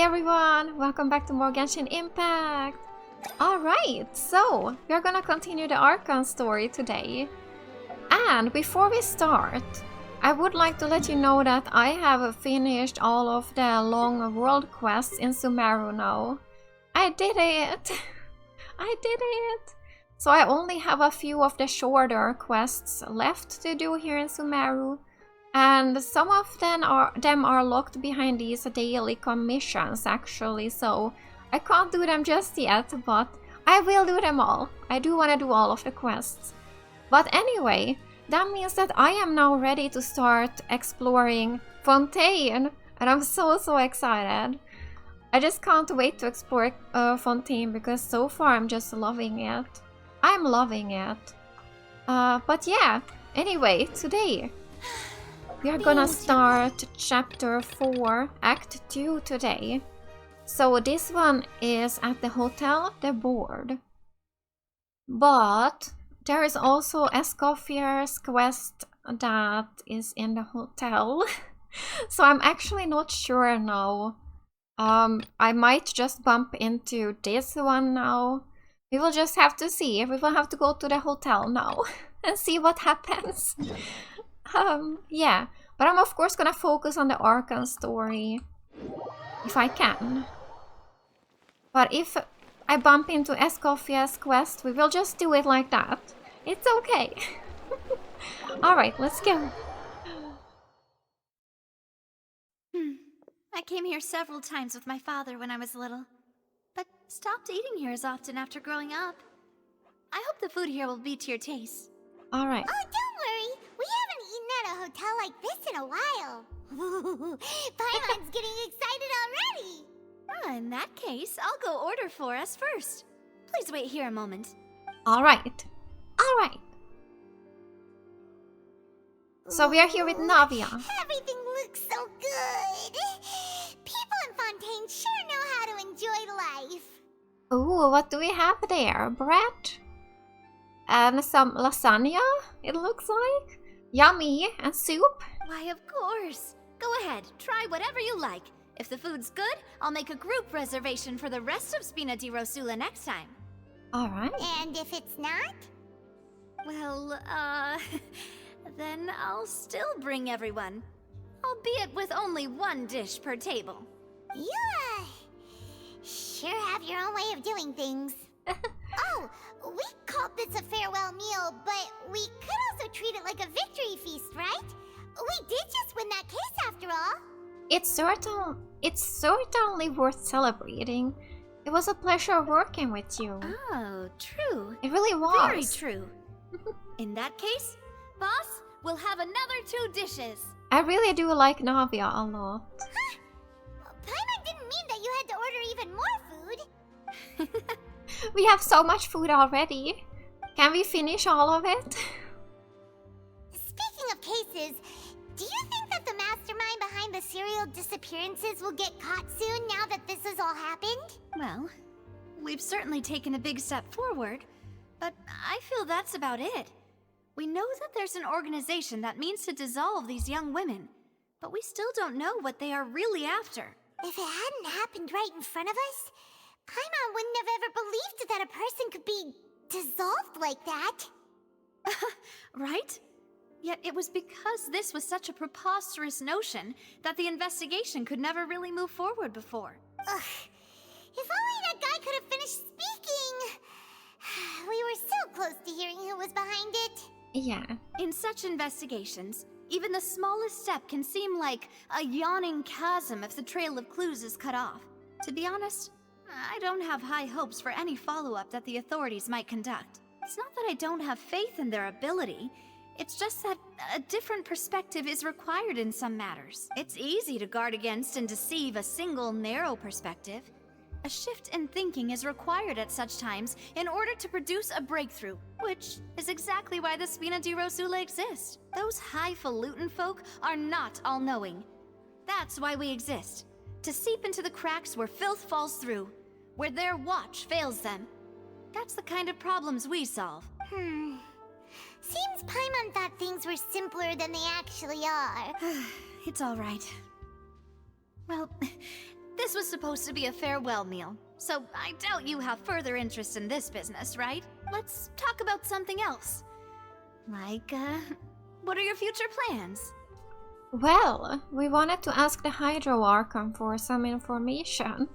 everyone! Welcome back to more Genshin Impact! Alright, so we're gonna continue the Archon story today. And before we start, I would like to let you know that I have finished all of the long world quests in Sumeru now. I did it! I did it! So I only have a few of the shorter quests left to do here in Sumeru. And some of them are locked behind these daily commissions actually, so I can't do them just yet, but I will do them all. I do want to do all of the quests. But anyway, that means that I am now ready to start exploring Fontaine, and I'm so excited. I just can't wait to explore Fontaine because so far I'm just loving it. I'm loving it. But yeah, anyway, today we are gonna start chapter 4, act 2 today. So this one is at the Hotel de Board. But there is also Escoffier's quest that is in the hotel. So I'm actually not sure now. I might just bump into this one now. We will just have to see. We will have to go to the hotel now and see what happens. Yeah, but I'm of course gonna focus on the Archon story, if I can. But if I bump into Escoffier's quest, we will just do it like that. It's okay. Alright, let's go. I came here several times with my father when I was little, but stopped eating here as often after growing up. I hope the food here will be to your taste. Alright. Oh, don't worry. We haven't eaten at a hotel like this in a while. Paimon's getting excited already. In that case, I'll go order for us first. Please wait here a moment. Alright. Alright. So we are here with Navia. Everything looks so good. People in Fontaine sure know how to enjoy life. Ooh, what do we have there? Bread? And some lasagna, it looks like. Yummy. And soup. Why, of course. Go ahead, try whatever you like. If the food's good, I'll make a group reservation for the rest of Spina di Rosula next time. Alright. And if it's not? Well, then I'll still bring everyone. Albeit with only one dish per table. You, sure have your own way of doing things. Oh, we called this a farewell meal, but we could also treat it like a victory feast, right? We did just win that case after all. It's certainly worth celebrating. It was a pleasure working with you. Oh, true. It really was. Very true. In that case, boss, we'll have another 2 dishes. I really do like Navia a lot. Huh? Paimon didn't mean that you had to order even more food. We have so much food already. Can we finish all of it? Speaking of cases, do you think that the mastermind behind the serial disappearances will get caught soon now that this has all happened? Well, we've certainly taken a big step forward, but I feel that's about it. We know that there's an organization that means to dissolve these young women, but we still don't know what they are really after. If it hadn't happened right in front of us, Paimon wouldn't have ever believed that a person could be dissolved like that. Right? Yet it was because this was such a preposterous notion that the investigation could never really move forward before. Ugh. If only that guy could have finished speaking. We were so close to hearing who was behind it. Yeah. In such investigations, even the smallest step can seem like a yawning chasm if the trail of clues is cut off. To be honest, I don't have high hopes for any follow-up that the authorities might conduct. It's not that I don't have faith in their ability. It's just that a different perspective is required in some matters. It's easy to guard against and deceive a single narrow perspective. A shift in thinking is required at such times in order to produce a breakthrough, which is exactly why the Spina di Rosula exist. Those highfalutin folk are not all-knowing. That's why we exist. To seep into the cracks where filth falls through, where their watch fails them. That's the kind of problems we solve. Seems Paimon thought things were simpler than they actually are. It's all right. Well, This was supposed to be a farewell meal, so I doubt you have further interest in this business, right? Let's talk about something else. Like, what are your future plans? Well, we wanted to ask the Hydro Archon for some information,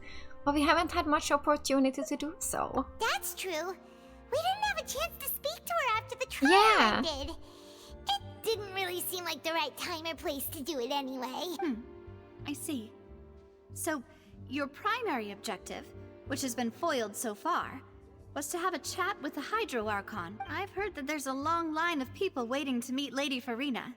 but we haven't had much opportunity to do so. That's true. We didn't have a chance to speak to her after the trial ended. It didn't really seem like the right time or place to do it anyway. I see. So, your primary objective, which has been foiled so far, was to have a chat with the Hydro Archon. I've heard that there's a long line of people waiting to meet Lady Farina.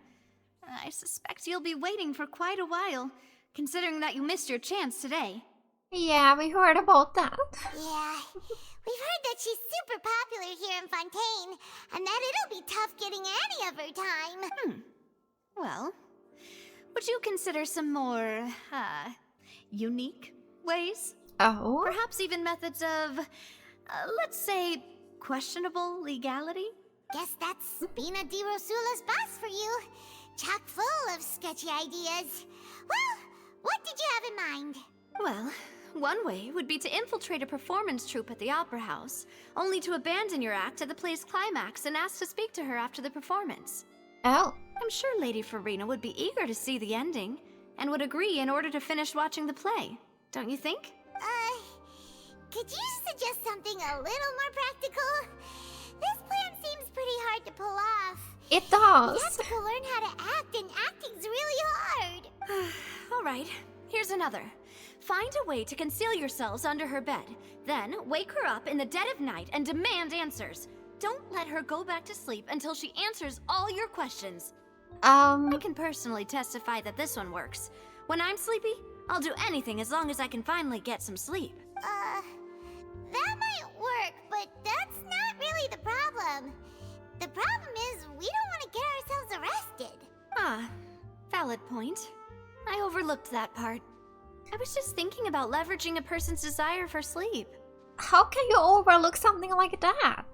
I suspect you'll be waiting for quite a while, considering that you missed your chance today. Yeah, we heard about that. Yeah, we've heard that she's super popular here in Fontaine, and that it'll be tough getting any of her time. Well, would you consider some more, unique ways? Oh? Perhaps even methods of, let's say, questionable legality? Guess that's Spina di Rosula's boss for you. Chock full of sketchy ideas. Well, what did you have in mind? Well, one way would be to infiltrate a performance troupe at the Opera House, only to abandon your act at the play's climax and ask to speak to her after the performance. Oh. I'm sure Lady Farina would be eager to see the ending, and would agree in order to finish watching the play. Don't you think? Could you suggest something a little more practical? This plan seems pretty hard to pull off. It does. You have to go learn how to act, and acting's really hard. Alright, here's another. Find a way to conceal yourselves under her bed. Then, wake her up in the dead of night and demand answers. Don't let her go back to sleep until she answers all your questions. I can personally testify that this one works. When I'm sleepy, I'll do anything as long as I can finally get some sleep. That might work, but that's not really the problem. The problem is we don't want to get ourselves arrested. Valid point. I overlooked that part. I was just thinking about leveraging a person's desire for sleep. How can you overlook something like that?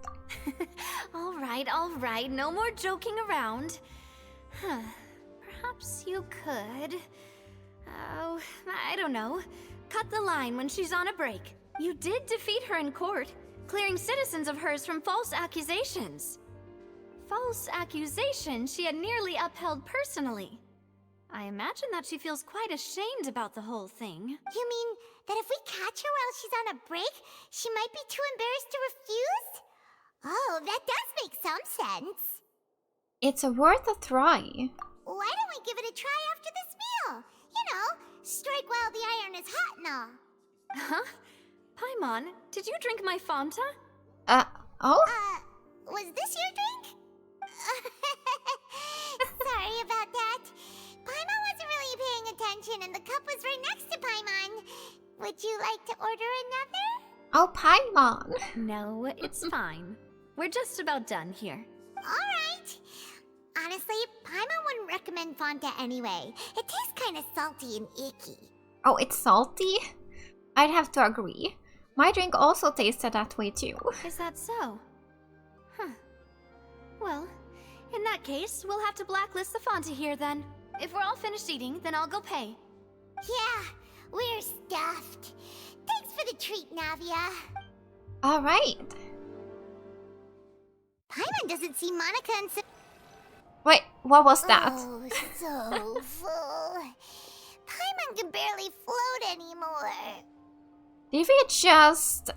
Alright, no more joking around. Perhaps you could... Oh, I don't know. Cut the line when she's on a break. You did defeat her in court, clearing citizens of hers from false accusations. False accusations she had nearly upheld personally. I imagine that she feels quite ashamed about the whole thing. You mean that if we catch her while she's on a break, she might be too embarrassed to refuse? Oh, that does make some sense. It's worth a try. Why don't we give it a try after this meal? You know, strike while the iron is hot and all. Huh? Paimon, did you drink my Fanta? Oh? Was this your drink? Sorry about that. Paimon wasn't really paying attention and the cup was right next to Paimon. Would you like to order another? Oh, Paimon. No, it's fine. We're just about done here. Alright. Honestly, Paimon wouldn't recommend Fanta anyway. It tastes kind of salty and icky. Oh, it's salty? I'd have to agree. My drink also tasted that way too. Is that so? Huh. Well, in that case, we'll have to blacklist the Fanta here then. If we're all finished eating, then I'll go pay. Yeah, we're stuffed. Thanks for the treat, Navia. Alright. Paimon doesn't see Monica and... Wait, what was that? Oh, so full. Paimon can barely float anymore. Did we just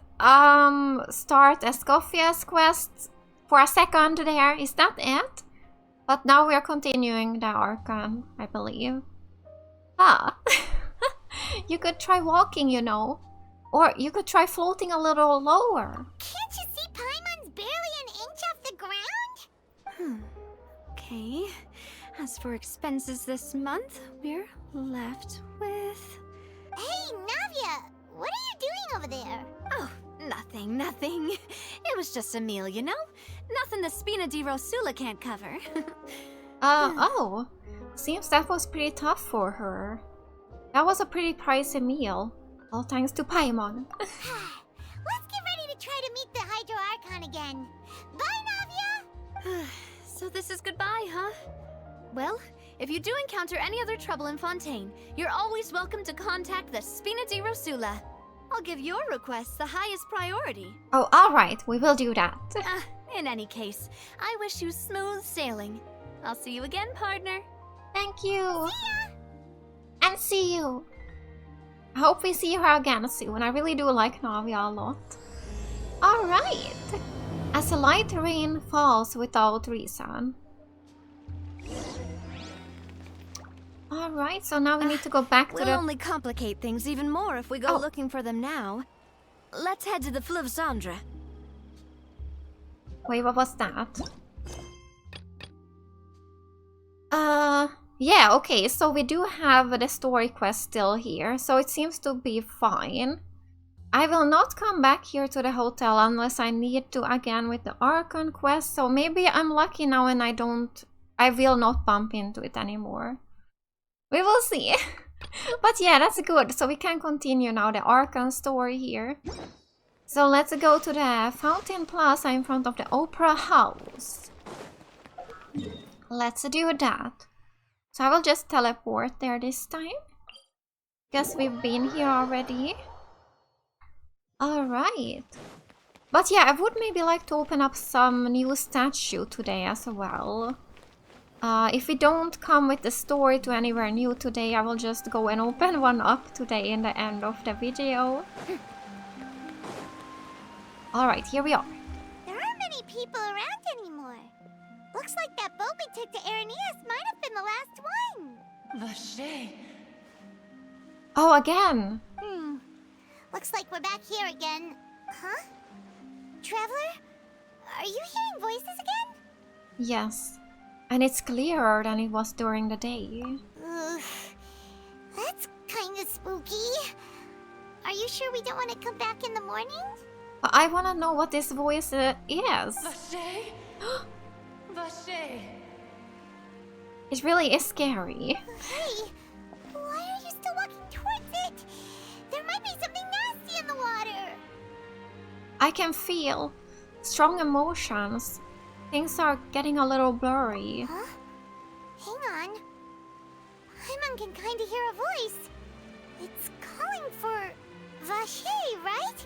start Escoffier's quest for a second there? Is that it? But now we are continuing the Archon, I believe. You could try walking, you know. Or you could try floating a little lower. Can't you see Paimon's barely an inch off the ground? Okay. As for expenses this month, we're left with... Hey, Navia! What are you doing over there? Oh, nothing. It was just a meal, you know? Nothing the Spina di Rosula can't cover. Oh. Seems that was pretty tough for her. That was a pretty pricey meal. All thanks to Paimon. Let's get ready to try to meet the Hydro Archon again. Bye, Navia! So this is goodbye, huh? Well, If you do encounter any other trouble in Fontaine, you're always welcome to contact the Spina di Rosula. I'll give your requests the highest priority. Oh, alright, we will do that. In any case, I wish you smooth sailing. I'll see you again, partner. Thank you. And see you. I hope we see her again soon. I really do like Navia a lot. Alright. As a light rain falls without reason. Alright, so now we need to go back to We'll the... only complicate things even more if we go looking for them now. Let's head to the Fleuve Cendre. Wait, what was that? Yeah, okay, so we do have the story quest still here, so it seems to be fine. I will not come back here to the hotel unless I need to again with the Archon quest, so maybe I'm lucky now and I will not bump into it anymore. We will see. But yeah, that's good, so we can continue now the Archon story here. So let's go to the Fountain Plaza in front of the Opera House. Let's do that. So I will just teleport there this time. Guess we've been here already. Alright. But yeah, I would maybe like to open up some new statue today as well. If we don't come with the story to anywhere new today, I will just go and open one up today in the end of the video. Alright, here we are. There aren't many people around anymore. Looks like that boat we took to Araneas might have been the last one. VACHER. Oh, again. Looks like we're back here again. Huh? Traveler? Are you hearing voices again? Yes. And it's clearer than it was during the day. Ugh. That's kinda spooky. Are you sure we don't want to come back in the morning? But I want to know what this voice is. VACHER. VACHER. It really is scary. Hey, why are you still walking towards it? There might be something nasty in the water. I can feel strong emotions. Things are getting a little blurry. Huh? Hang on. Paimon can kinda hear a voice. It's calling for VACHER, right?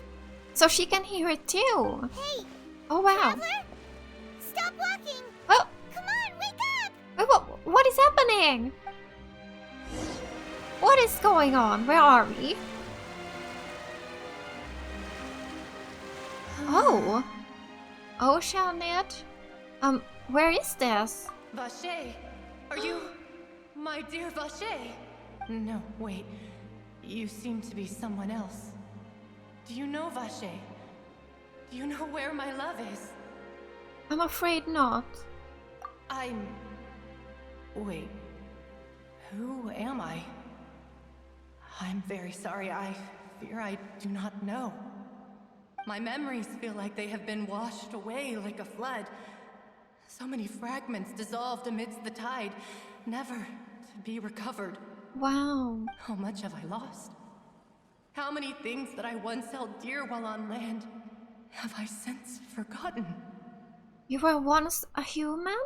So she can hear it too. Hey, Oh wow. Traveler? Stop walking! Oh, Come on, wake up! wait, what is happening? What is going on? Where are we? Oh. Oceanid? Where is this? VACHER. Are you my dear VACHER? No, wait. You seem to be someone else. Do you know VACHER? Do you know where my love is? I'm afraid not. Wait. Who am I? I'm very sorry. I fear I do not know. My memories feel like they have been washed away like a flood. So many fragments dissolved amidst the tide, never to be recovered. Wow. How much have I lost? How many things that I once held dear while on land have I since forgotten? You were once a human?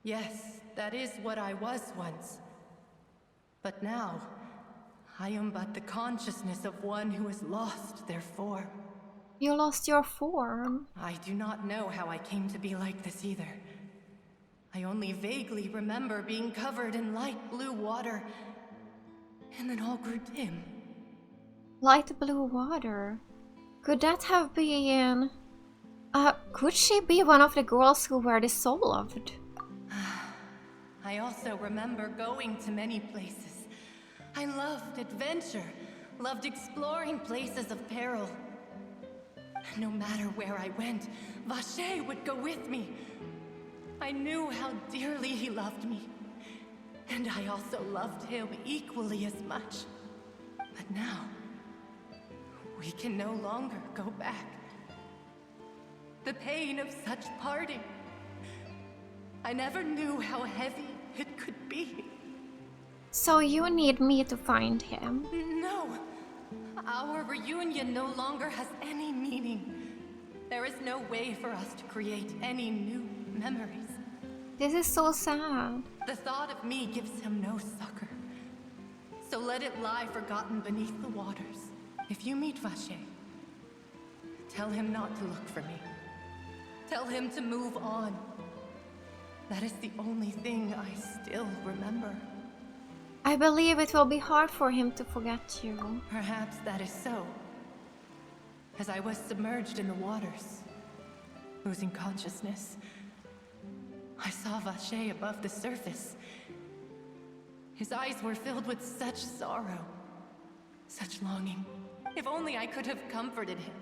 Yes, that is what I was once. But now, I am but the consciousness of one who has lost their form. You lost your form. I do not know how I came to be like this either. I only vaguely remember being covered in light blue water, and then all grew dim. Light blue water. Could that have been... could she be one of the girls who were dissolved? I also remember going to many places. I loved adventure, loved exploring places of peril. No matter where I went, VACHER would go with me. I knew how dearly he loved me, and I also loved him equally as much. But now, we can no longer go back. The pain of such parting, I never knew how heavy it could be. So you need me to find him? No, our reunion no longer has any meaning. There is no way for us to create any new memories. This is so sad. The thought of me gives him no succor. So let it lie forgotten beneath the waters. If you meet VACHER, tell him not to look for me. Tell him to move on. That is the only thing I still remember. I believe it will be hard for him to forget you. Perhaps that is so. As I was submerged in the waters, losing consciousness, I saw VACHER above the surface. His eyes were filled with such sorrow, such longing. If only I could have comforted him,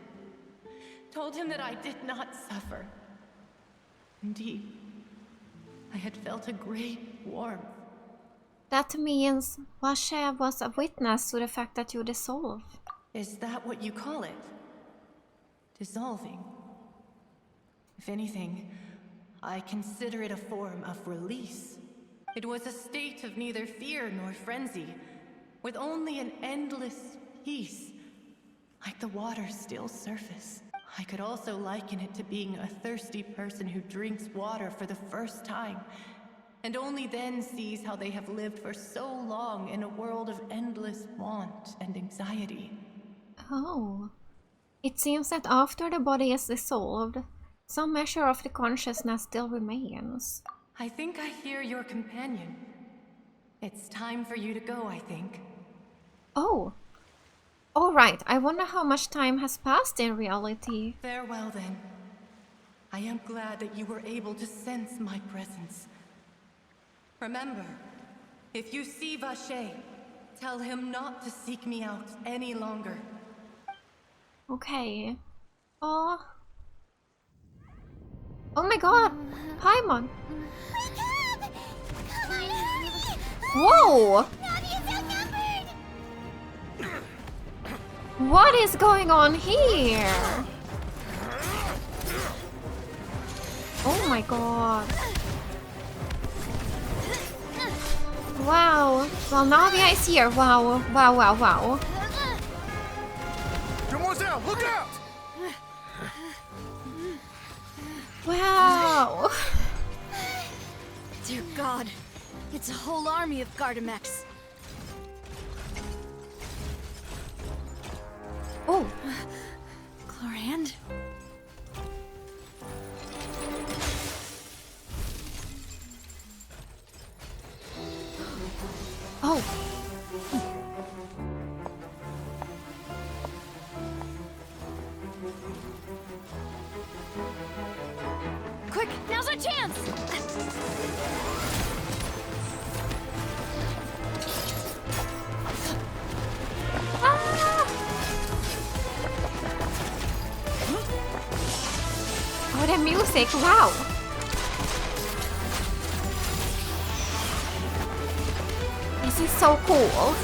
told him that I did not suffer. Indeed, I had felt a great warmth. That means VACHER was a witness to the fact that you dissolved. Is that what you call it? Dissolving? If anything, I consider it a form of release. It was a state of neither fear nor frenzy, with only an endless peace, like the water's still surface. I could also liken it to being a thirsty person who drinks water for the first time, and only then sees how they have lived for so long in a world of endless want and anxiety. Oh. It seems that after the body is dissolved, some measure of the consciousness still remains. I think I hear your companion. It's time for you to go, I think. Oh. Alright, I wonder how much time has passed in reality. Farewell then. I am glad that you were able to sense my presence. Remember, if you see VACHER, tell him not to seek me out any longer. Okay. Oh. Oh my god! Paimon! Wake up! Come on, hurry! Whoa! Navia's outnumbered! What is going on here? Oh my god. Wow. Well, Navia is here. Wow. Wow, wow, wow. Demoiselle, look out! Wow. Dear God, it's a whole army of Gardamex. Oh. Clorinde? Oh. Quick, now's our chance! Oh, the music. Wow. This is so cool.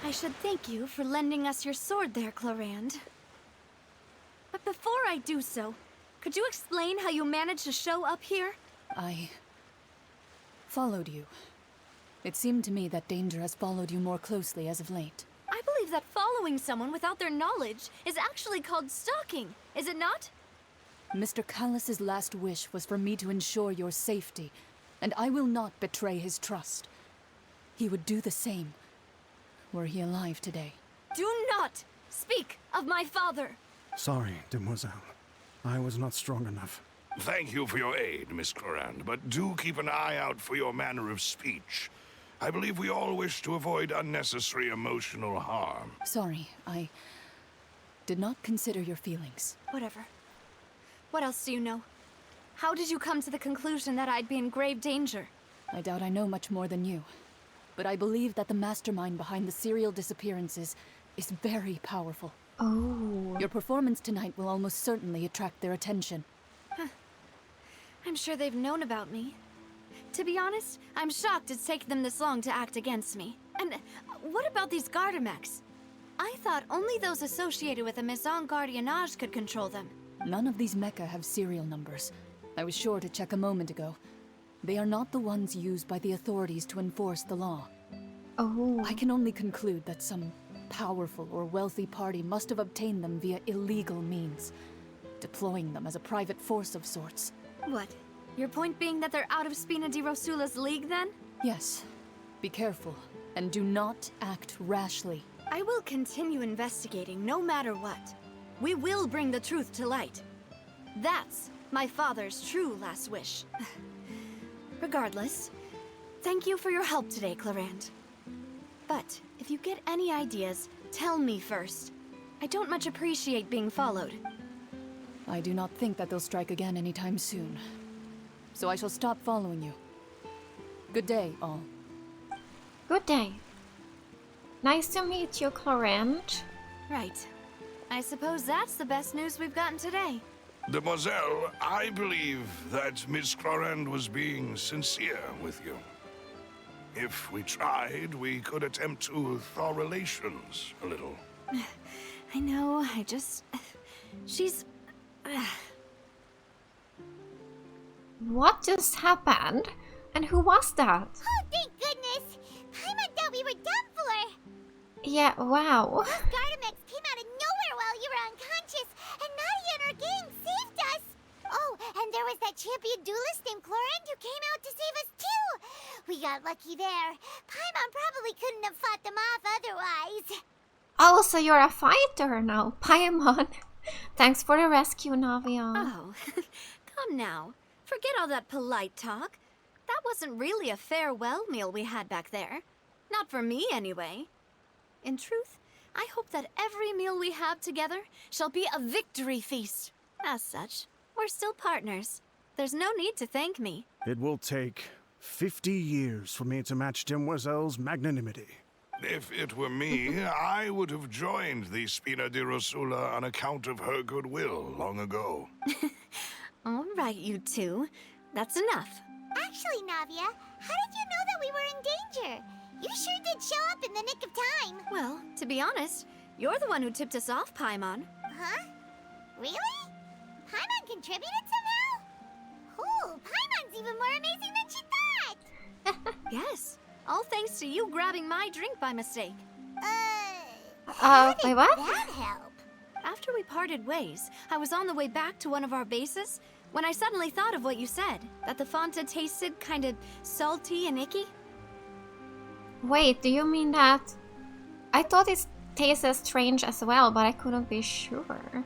I should thank you for lending us your sword there, Clorinde. But before I do so, could you explain how you managed to show up here? I followed you. It seemed to me that danger has followed you more closely as of late. I believe that following someone without their knowledge is actually called stalking, is it not? Mr. Callus's last wish was for me to ensure your safety, and I will not betray his trust. He would do the same, were he alive today. Do not speak of my father! Sorry, Demoiselle. I was not strong enough. Thank you for your aid, Miss Clorinde, but do keep an eye out for your manner of speech. I believe we all wish to avoid unnecessary emotional harm. Sorry, I did not consider your feelings. Whatever. What else do you know? How did you come to the conclusion that I'd be in grave danger? I doubt I know much more than you, but I believe that the mastermind behind the serial disappearances is very powerful. Oh. Your performance tonight will almost certainly attract their attention. I'm sure they've known about me. To be honest, I'm shocked it's taken them this long to act against me. And what about these Gardamex? I thought only those associated with the Maison Gardiennage could control them. None of these mecha have serial numbers. I was sure to check a moment ago. They are not the ones used by the authorities to enforce the law. Oh. I can only conclude that some powerful or wealthy party must have obtained them via illegal means, deploying them as a private force of sorts. What? Your point being that they're out of Spina di Rosula's league, then? Yes. Be careful, and do not act rashly. I will continue investigating no matter what. We will bring the truth to light. That's my father's true last wish. Regardless, thank you for your help today, Clorinde. But if you get any ideas, tell me first. I don't much appreciate being followed. I do not think that they'll strike again anytime soon. So I shall stop following you. Good day, all. Good day. Nice to meet you, Clorinde. Right. I suppose that's the best news we've gotten today. Demoiselle, I believe that Miss Clorinde was being sincere with you. If we tried, we could attempt to thaw relations a little. I know, she's... What just happened? And who was that? Oh, thank goodness! Paimon thought we were done for! Yeah, wow. Those Gardamex came out of nowhere while you were unconscious, and Navia and her gang saved us! Oh, and there was that champion duelist named Clorinde who came out to save us too! We got lucky there. Paimon probably couldn't have fought them off otherwise. Oh, so you're a fighter now, Paimon. Thanks for the rescue, Navia. Oh, come now. Forget all that polite talk. That wasn't really a farewell meal we had back there. Not for me, anyway. In truth, I hope that every meal we have together shall be a victory feast. As such, we're still partners. There's no need to thank me. It will take 50 years for me to match Demoiselle's magnanimity. If it were me, I would have joined the Spina di Rosula on account of her goodwill long ago. All right, you two. That's enough. Actually, Navia, how did you know that we were in danger? You sure did show up in the nick of time. Well, to be honest, you're the one who tipped us off, Paimon. Huh? Really? Paimon contributed somehow? Ooh, Paimon's even more amazing than she thought! Yes, all thanks to you grabbing my drink by mistake. How did wait, what? that help? After we parted ways, I was on the way back to one of our bases when I suddenly thought of what you said, that the Fanta tasted kind of salty and icky. Wait, do you mean that? I thought it tasted strange as well, but I couldn't be sure.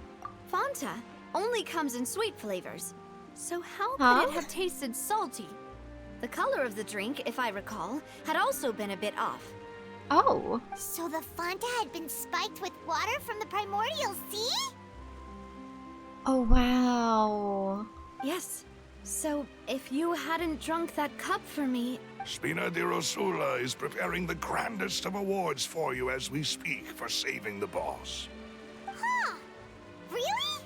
Fanta only comes in sweet flavors, so how Huh? could it have tasted salty? The color of the drink, if I recall, had also been a bit off. Oh. So the Fanta had been spiked with water from the primordial sea? Oh, wow. Yes, so if you hadn't drunk that cup for me... Spina di Rosula is preparing the grandest of awards for you as we speak for saving the boss. Huh? Really?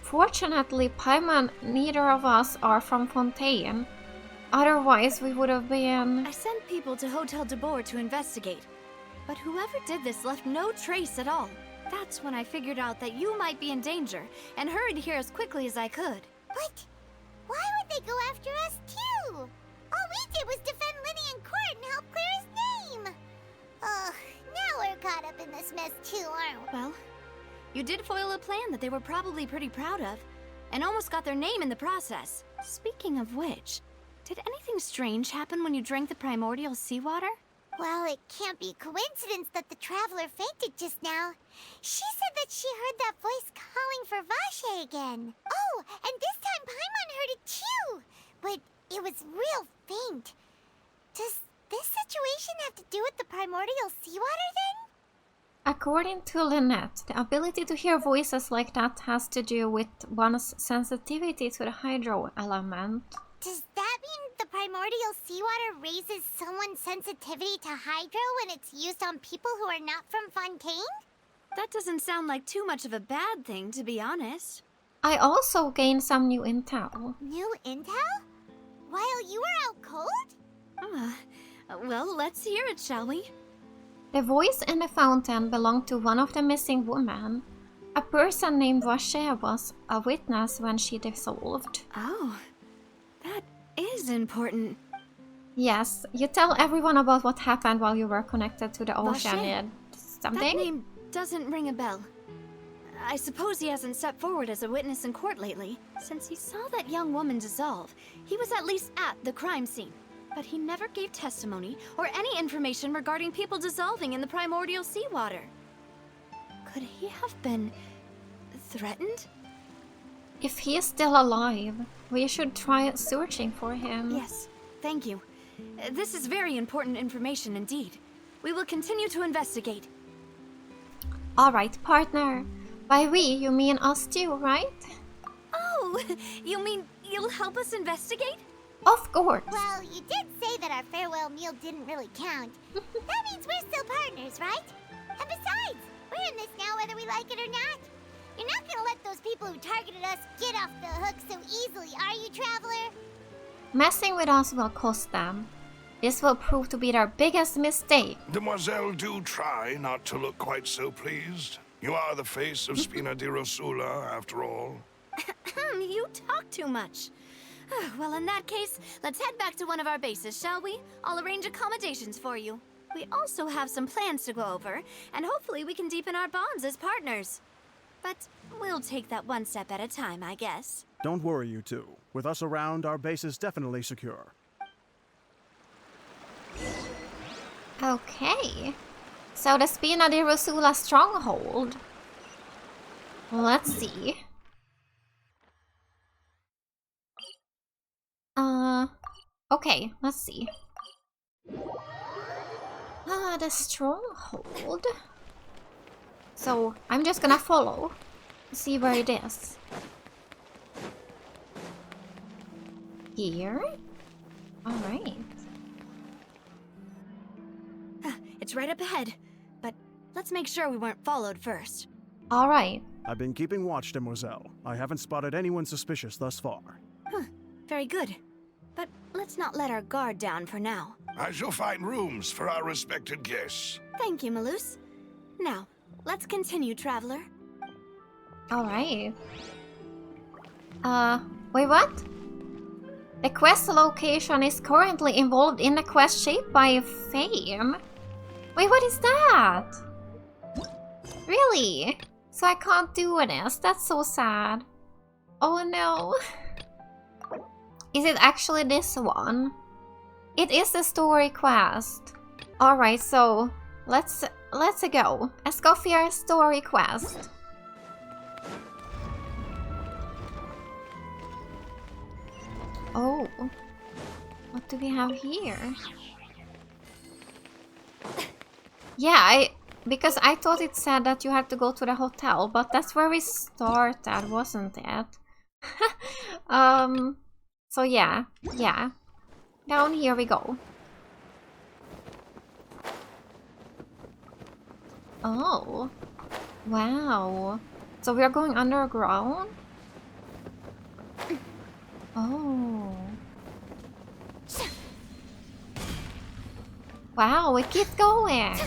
Fortunately, Paimon, neither of us are from Fontaine. Otherwise, we would have been... I sent people to Hotel de Boer to investigate, but whoever did this left no trace at all. That's when I figured out that you might be in danger and hurried here as quickly as I could. But why would they go after us too? All we did was defend Linny in court and help clear his name. Ugh, now we're caught up in this mess too, aren't we? Well, you did foil a plan that they were probably pretty proud of, and almost got their name in the process. Speaking of which, did anything strange happen when you drank the primordial seawater? Well, it can't be coincidence that the traveler fainted just now. She said that she heard that voice calling for VACHER again. Oh, and this time Paimon heard it too. But it was real faint. Does this situation have to do with the primordial seawater then? According to Lynette, the ability to hear voices like that has to do with one's sensitivity to the hydro element. Does that mean the primordial seawater raises someone's sensitivity to hydro when it's used on people who are not from Fontaine? That doesn't sound like too much of a bad thing, to be honest. I also gained some new intel. New intel? while you were out cold? Well, let's hear it, shall we? The voice in the fountain belonged to one of the missing women. A person named VACHER was a witness when she dissolved. Oh, that is important. Yes, you tell everyone about what happened while you were connected to the Oceanid. That Something? name doesn't ring a bell. I suppose he hasn't stepped forward as a witness in court lately. Since he saw that young woman dissolve, he was at least at the crime scene. But he never gave testimony or any information regarding people dissolving in the primordial seawater. Could he have been threatened? If he is still alive, we should try searching for him. Yes, thank you. This is very important information indeed. We will continue to investigate. Alright, partner. By we, you mean us too, right? Oh, you mean you'll help us investigate? Of course. Well, you did say that our farewell meal didn't really count. That means we're still partners, right? And besides, we're in this now whether we like it or not. You're not gonna let those people who targeted us get off the hook so easily, are you, Traveler? Messing with us will cost them. This will prove to be their biggest mistake. Demoiselle, do try not to look quite so pleased. You are the face of Spina di Rosula, after all. You talk too much. Well, in that case, let's head back to one of our bases, shall we? I'll arrange accommodations for you. We also have some plans to go over, and hopefully we can deepen our bonds as partners. But we'll take that one step at a time, I guess. Don't worry, you two. With us around, our base is definitely secure. Okay. So the Spina di Rosula stronghold. Let's see. Okay, let's see. The stronghold. So, I'm just gonna follow. See where it is. Here? Alright. It's right up ahead, but let's make sure we weren't followed first. Alright. I've been keeping watch, Demoiselle. I haven't spotted anyone suspicious thus far. Very good. But let's not let our guard down for now. I shall find rooms for our respected guests. Thank you, Malus. Now, let's continue, Traveler. Alright. Wait, what? The quest location is currently involved in a quest shaped by fame. Wait, what is that? Really? So I can't do this? That's so sad. Oh no. Is it actually this one? It is the story quest. Alright, so let's go. Escoffier Story Quest. Oh. What do we have here? Yeah, because I thought it said that you had to go to the hotel, but that's where we started, wasn't it? So yeah. Down here we go. Oh. Wow. So we are going underground? Oh. Wow, we keep going.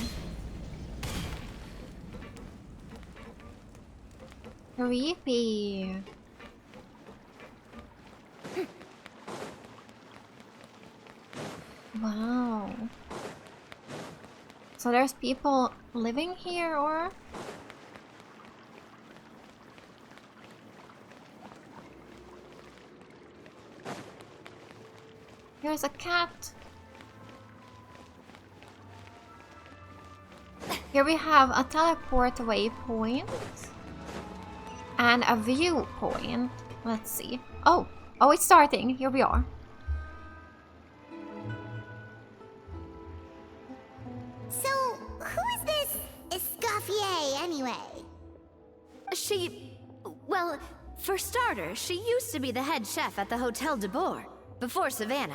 Creepy. Wow. So there's people living here, or? Here's a cat. Here we have a teleport waypoint and a viewpoint. Let's see. Oh, it's starting. Here we are. So, who is this Escoffier anyway? Well, for starters, she used to be the head chef at the Hotel de Boer, before Savannah.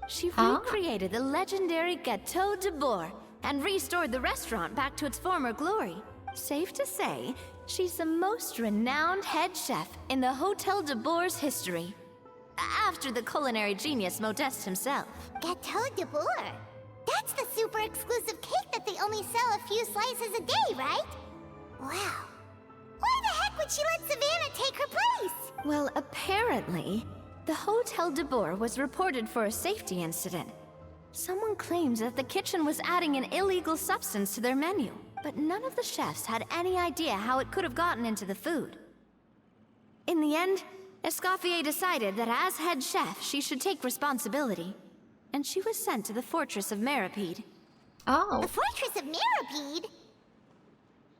She recreated the legendary Gâteau de Boer and restored the restaurant back to its former glory. Safe to say, she's the most renowned head chef in the Hotel de Boer's history. after the culinary genius Modeste himself. Gâteau de Bourg. That's the super exclusive cake that they only sell a few slices a day, right? Wow. Why the heck would she let Savannah take her place? Well, apparently, the Hotel de Bourg was reported for a safety incident. Someone claims that the kitchen was adding an illegal substance to their menu, but none of the chefs had any idea how it could have gotten into the food. In the end, Escoffier decided that as head chef, she should take responsibility, and she was sent to the Fortress of Meripede. Oh. The Fortress of Meripede?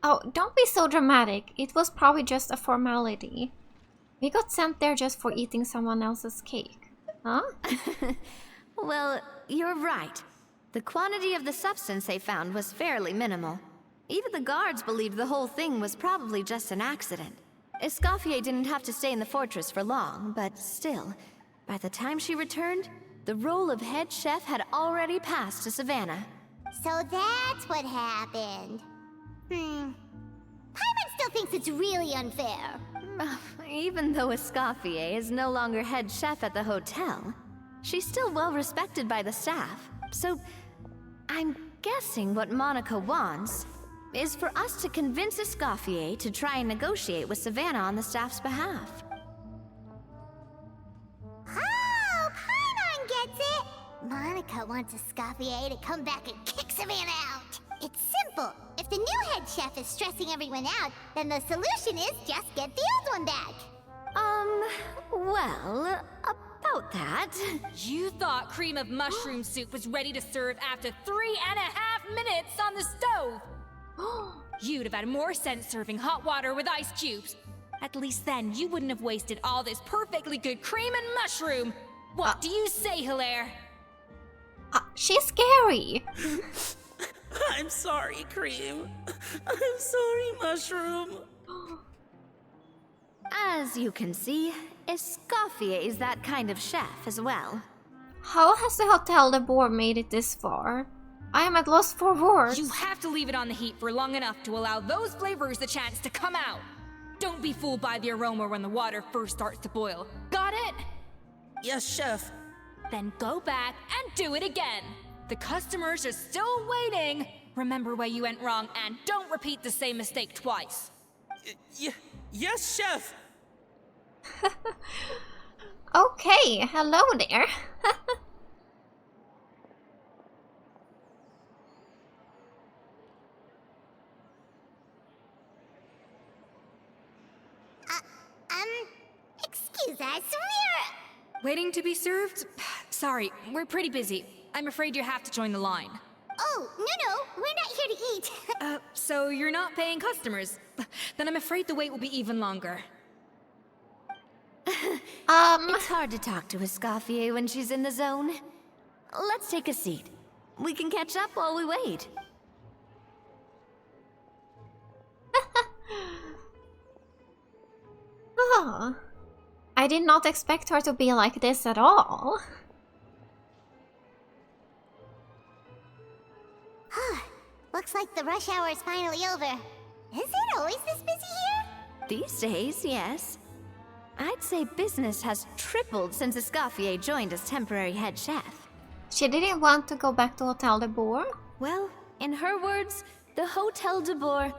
Oh, don't be so dramatic. It was probably just a formality. We got sent there just for eating someone else's cake. Huh? Well, you're right. The quantity of the substance they found was fairly minimal. Even the guards believed the whole thing was probably just an accident. Escoffier didn't have to stay in the fortress for long, but still, by the time she returned, the role of head chef had already passed to Savannah. So that's what happened. Paimon still thinks it's really unfair. Even though Escoffier is no longer head chef at the hotel, she's still well respected by the staff. So, I'm guessing what Monica wants is for us to convince Escoffier to try and negotiate with Savannah on the staff's behalf. Oh, Paimon gets it! Monica wants Escoffier to come back and kick Savannah out. It's simple. If the new head chef is stressing everyone out, then the solution is just get the old one back. Well, about that... You thought cream of mushroom soup was ready to serve after 3.5 minutes on the stove! You'd have had more sense serving hot water with ice cubes. At least then you wouldn't have wasted all this perfectly good cream and mushroom. What do you say, Hilaire? She's scary. I'm sorry, Cream. I'm sorry, Mushroom. As you can see, Escoffier is that kind of chef as well. How has the Hotel de Bourg made it this far? I am at loss for words. You have to leave it on the heat for long enough to allow those flavors the chance to come out. Don't be fooled by the aroma when the water first starts to boil. Got it? Yes, Chef. Then go back and do it again. The customers are still waiting. Remember where you went wrong and don't repeat the same mistake twice. Yes, Chef. Okay, hello there. Excuse us, Waiting to be served? Sorry, we're pretty busy. I'm afraid you have to join the line. Oh, no, we're not here to eat. So you're not paying customers? Then I'm afraid the wait will be even longer. It's hard to talk to Escoffier when she's in the zone. Let's take a seat. We can catch up while we wait. Oh, I did not expect her to be like this at all. Looks like the rush hour is finally over. Is it always this busy here? These days, yes. I'd say business has tripled since Escoffier joined as temporary head chef. She didn't want to go back to Hotel de Bourg? Well, in her words, the Hotel de Bourg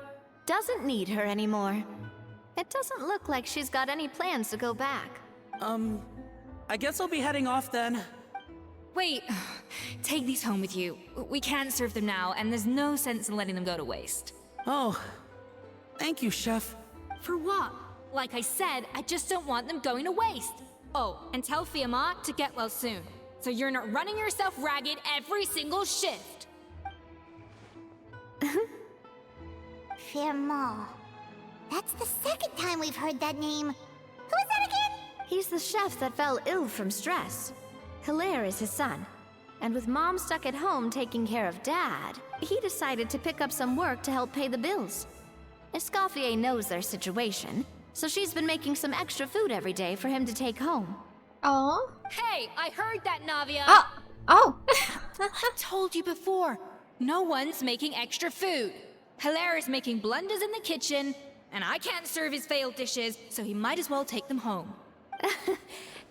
doesn't need her anymore. It doesn't look like she's got any plans to go back. I guess I'll be heading off then. Wait, take these home with you. We can't serve them now, and there's no sense in letting them go to waste. Oh, thank you, Chef. For what? Like I said, I just don't want them going to waste. Oh, and tell Fiamma to get well soon, so you're not running yourself ragged every single shift. Fiamma. That's the second time we've heard that name. Who is that again? He's the chef that fell ill from stress. Hilaire is his son. And with Mom stuck at home taking care of Dad, he decided to pick up some work to help pay the bills. Escoffier knows their situation, so she's been making some extra food every day for him to take home. Oh? Hey, I heard that, Navia! Oh! I told you before, no one's making extra food. Hilaire is making blunders in the kitchen, and I can't serve his failed dishes, so he might as well take them home.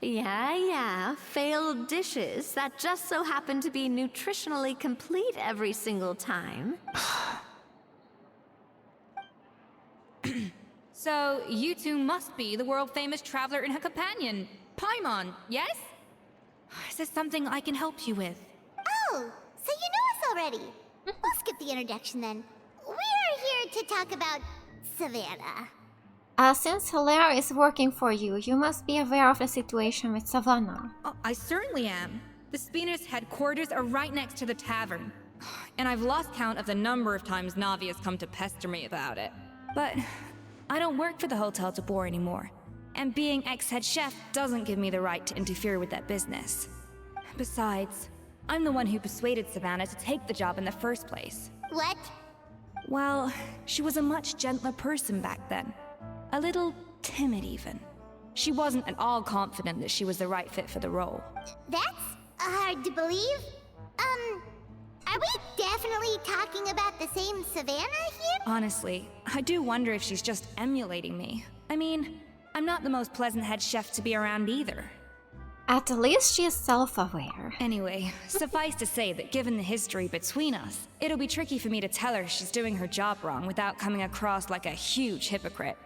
Yeah, failed dishes that just so happen to be nutritionally complete every single time. So, you two must be the world-famous traveler and her companion, Paimon, yes? Is there something I can help you with? Oh, so you know us already. We'll skip the introduction then. We're here to talk about Savannah. Since Hilaire is working for you, you must be aware of the situation with Savannah. Oh, I certainly am. The Spina's headquarters are right next to the tavern. And I've lost count of the number of times Navia's come to pester me about it. But I don't work for the hotel to bore anymore. And being ex-head chef doesn't give me the right to interfere with that business. Besides, I'm the one who persuaded Savannah to take the job in the first place. What? Well, she was a much gentler person back then. A little timid, even. She wasn't at all confident that she was the right fit for the role. That's hard to believe. Are we definitely talking about the same Savannah here? Honestly, I do wonder if she's just emulating me. I mean, I'm not the most pleasant head chef to be around either. At least she is self-aware. Anyway, suffice to say that given the history between us, it'll be tricky for me to tell her she's doing her job wrong without coming across like a huge hypocrite.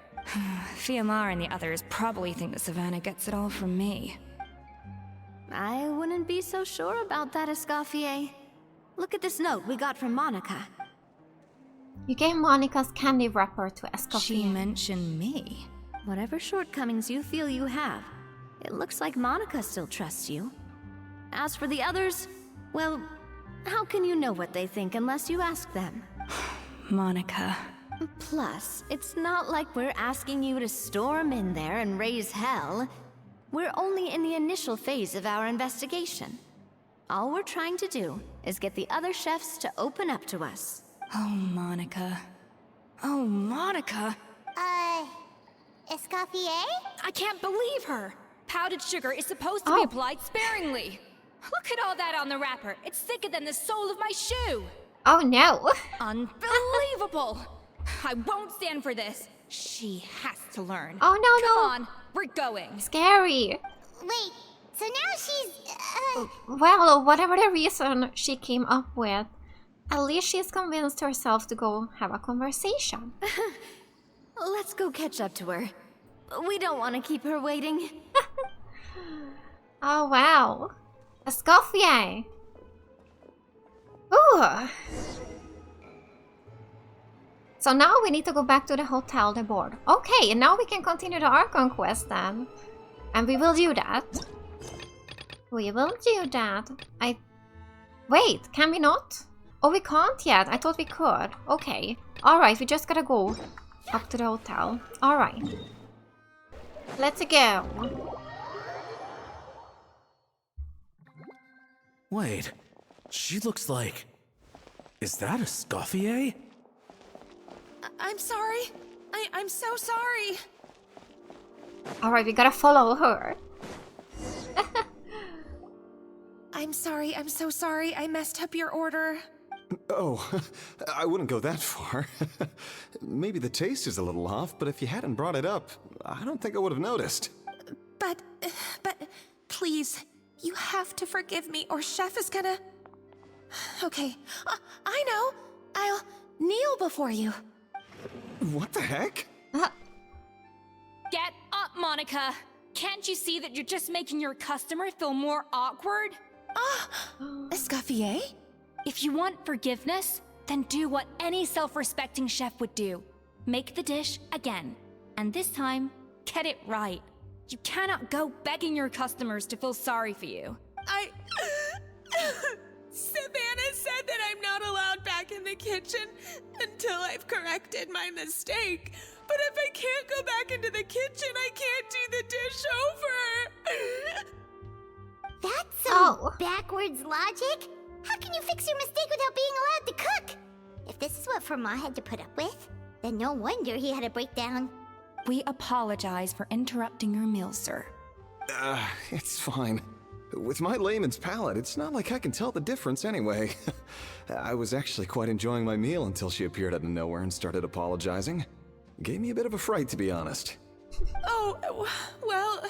Fiamar and the others probably think that Savannah gets it all from me. I wouldn't be so sure about that, Escoffier. Look at this note we got from Monica. You gave Monica's candy wrapper to Escoffier. She mentioned me. Whatever shortcomings you feel you have, it looks like Monica still trusts you. As for the others, well, how can you know what they think unless you ask them? Monica. Plus, it's not like we're asking you to storm in there and raise hell. We're only in the initial phase of our investigation. All we're trying to do is get the other chefs to open up to us. Oh, Monica. Oh, Monica! Escoffier? I can't believe her! Powdered sugar is supposed to be applied sparingly. Look at all that on the wrapper. It's thicker than the sole of my shoe. Oh no! Unbelievable! I won't stand for this. She has to learn. Oh no, Come no! on, we're going. Scary! Wait, so now she's, Well, whatever the reason she came up with, at least she's convinced herself to go have a conversation. Let's go catch up to her. We don't want to keep her waiting. Oh wow. Escoffier! Ooh! So now we need to go back to the hotel, the board. Okay, and now we can continue the Archon quest then. And we will do that. We will do that. Wait, can we not? Oh, we can't yet. I thought we could. Okay. Alright, we just gotta go up to the hotel. Alright. Let's go. Wait, she looks like... Is that Escoffier? I'm sorry. I'm so sorry. Alright, we gotta follow her. I'm sorry. I'm so sorry. I messed up your order. Oh, I wouldn't go that far. Maybe the taste is a little off, but if you hadn't brought it up, I don't think I would have noticed. But please, you have to forgive me or Chef is gonna... Okay, I know. I'll kneel before you. What the heck? Get up, Monica! Can't you see that you're just making your customer feel more awkward? Escoffier? If you want forgiveness, then do what any self-respecting chef would do. Make the dish again. And this time, get it right. You cannot go begging your customers to feel sorry for you. Savannah said that I'm not allowed back in the kitchen until I've corrected my mistake. But if I can't go back into the kitchen, I can't do the dish over. That's some backwards logic. How can you fix your mistake without being allowed to cook? If this is what Fermat had to put up with, then no wonder he had a breakdown. We apologize for interrupting your meal, sir. It's fine. With my layman's palate, it's not like I can tell the difference anyway. I was actually quite enjoying my meal until she appeared out of nowhere and started apologizing. Gave me a bit of a fright, to be honest. Oh, well,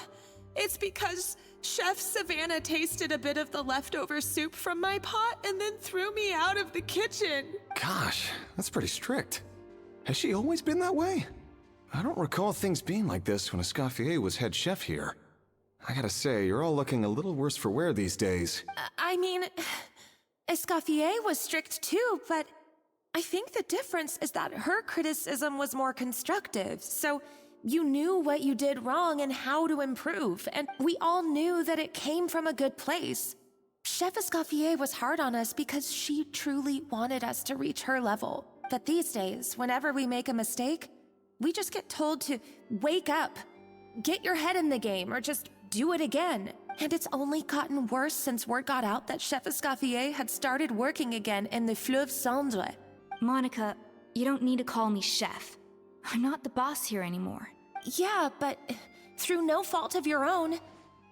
It's because Chef Savannah tasted a bit of the leftover soup from my pot and then threw me out of the kitchen. Gosh, that's pretty strict. Has she always been that way? I don't recall things being like this when Escoffier was head chef here. I gotta say, you're all looking a little worse for wear these days. I mean, Escoffier was strict too, but I think the difference is that her criticism was more constructive, so you knew what you did wrong and how to improve, and we all knew that it came from a good place. Chef Escoffier was hard on us because she truly wanted us to reach her level. But these days, whenever we make a mistake, we just get told to wake up, get your head in the game, or just do it again. And it's only gotten worse since word got out that Chef Escoffier had started working again in the Fleuve Cendre. Monica, you don't need to call me chef. I'm not the boss here anymore. Yeah, but through no fault of your own.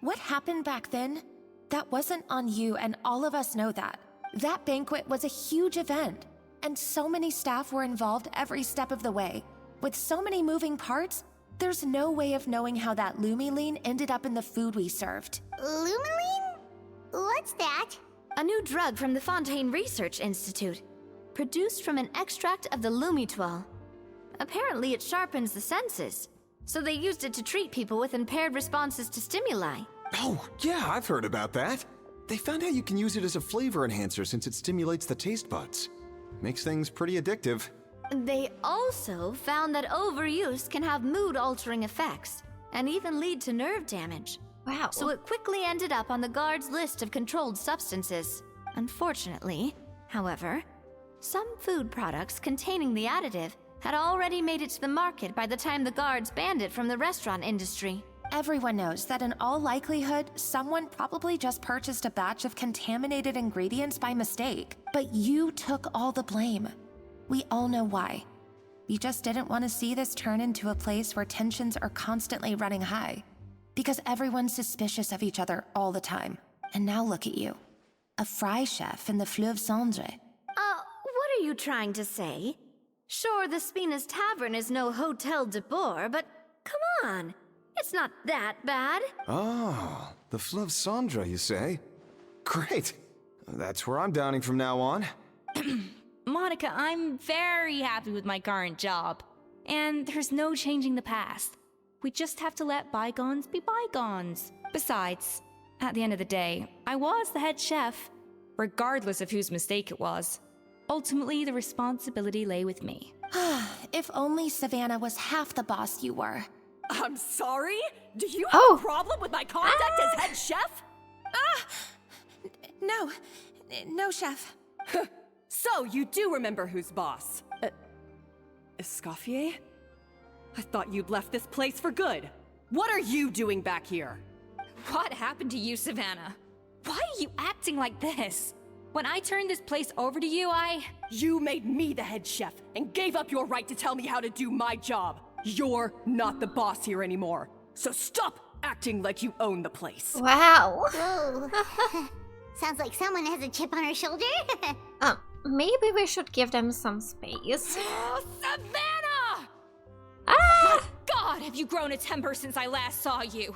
What happened back then? That wasn't on you, and all of us know that. That banquet was a huge event, and so many staff were involved every step of the way. With so many moving parts, there's no way of knowing how that Lumiline ended up in the food we served. Lumiline? What's that? A new drug from the Fontaine Research Institute, produced from an extract of the Lumitoile. Apparently it sharpens the senses, so they used it to treat people with impaired responses to stimuli. Oh, yeah, I've heard about that. They found out you can use it as a flavor enhancer since it stimulates the taste buds. Makes things pretty addictive. They also found that overuse can have mood-altering effects, and even lead to nerve damage. Wow. So it quickly ended up on the guards' list of controlled substances. Unfortunately, however, some food products containing the additive had already made it to the market by the time the guards banned it from the restaurant industry. Everyone knows that in all likelihood, someone probably just purchased a batch of contaminated ingredients by mistake. But you took all the blame. We all know why. You just didn't want to see this turn into a place where tensions are constantly running high. Because everyone's suspicious of each other all the time. And now look at you. A fry chef in the Fleuve Cendre. What are you trying to say? Sure, the Spina's Tavern is no Hotel de Boer, but come on. It's not that bad. Oh, the Fleuve Cendre, you say? Great. That's where I'm downing from now on. Monica, I'm very happy with my current job. And there's no changing the past. We just have to let bygones be bygones. Besides, at the end of the day, I was the head chef, regardless of whose mistake it was. Ultimately, the responsibility lay with me. If only Savannah was half the boss you were. I'm sorry? Do you have a problem with my conduct as head chef? No, chef. So, you do remember who's boss? Escoffier? I thought you'd left this place for good. What are you doing back here? What happened to you, Savannah? Why are you acting like this? When I turned this place over to you, You made me the head chef and gave up your right to tell me how to do my job. You're not the boss here anymore, so stop acting like you own the place. Wow. Whoa. Sounds like someone has a chip on her shoulder. Maybe we should give them some space. Oh, Savannah! Ah! My God, have you grown a temper since I last saw you?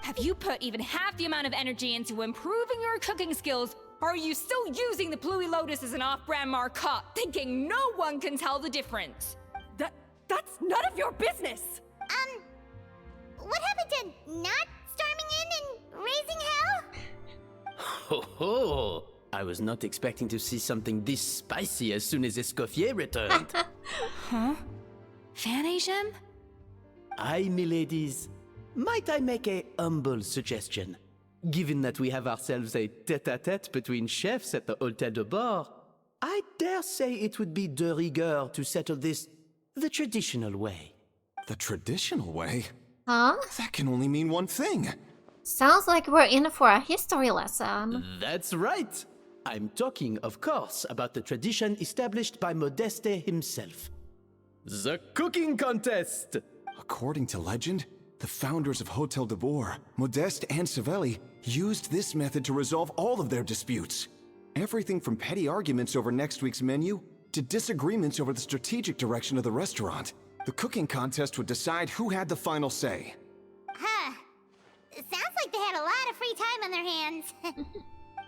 Have you put even half the amount of energy into improving your cooking skills, or are you still using the Pluie Lotus as an off-brand marcotte, thinking no one can tell the difference? That's none of your business! What happened to not storming in and raising hell? Ho ho! I was not expecting to see something this spicy as soon as Escoffier returned. Huh? Fan Asian? Aye, miladies. Might I make a humble suggestion? Given that we have ourselves a tête-à-tête between chefs at the Hotel de Boer, I dare say it would be de rigueur to settle this the traditional way. The traditional way? Huh? That can only mean one thing. Sounds like we're in for a history lesson. That's right. I'm talking, of course, about the tradition established by Modeste himself. The cooking contest! According to legend, the founders of Hotel de Boer, Modeste and Savelli, used this method to resolve all of their disputes. Everything from petty arguments over next week's menu to disagreements over the strategic direction of the restaurant. The cooking contest would decide who had the final say. had a lot of free time on their hands.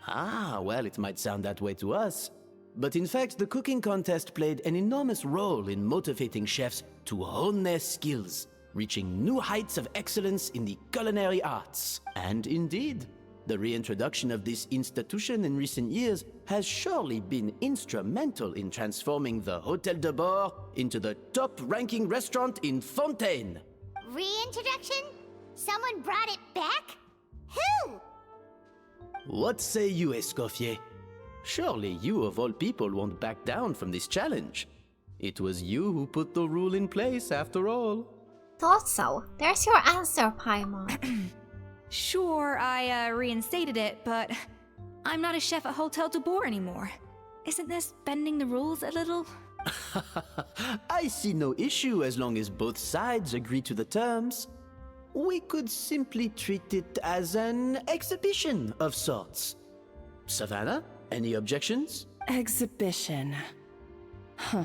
Ah, well, it might sound that way to us. But in fact, the cooking contest played an enormous role in motivating chefs to hone their skills, reaching new heights of excellence in the culinary arts. And indeed, the reintroduction of this institution in recent years has surely been instrumental in transforming the Hôtel de Bord into the top-ranking restaurant in Fontaine. Reintroduction? Someone brought it back? Who? What say you, Escoffier? Surely you of all people won't back down from this challenge. It was you who put the rule in place after all. Thought so. There's your answer, Paimon. Sure, I reinstated it, but I'm not a chef at Hôtel de Bord anymore. Isn't this bending the rules a little? I see no issue as long as both sides agree to the terms. We could simply treat it as an exhibition of sorts. Savannah, any objections? Exhibition. Huh.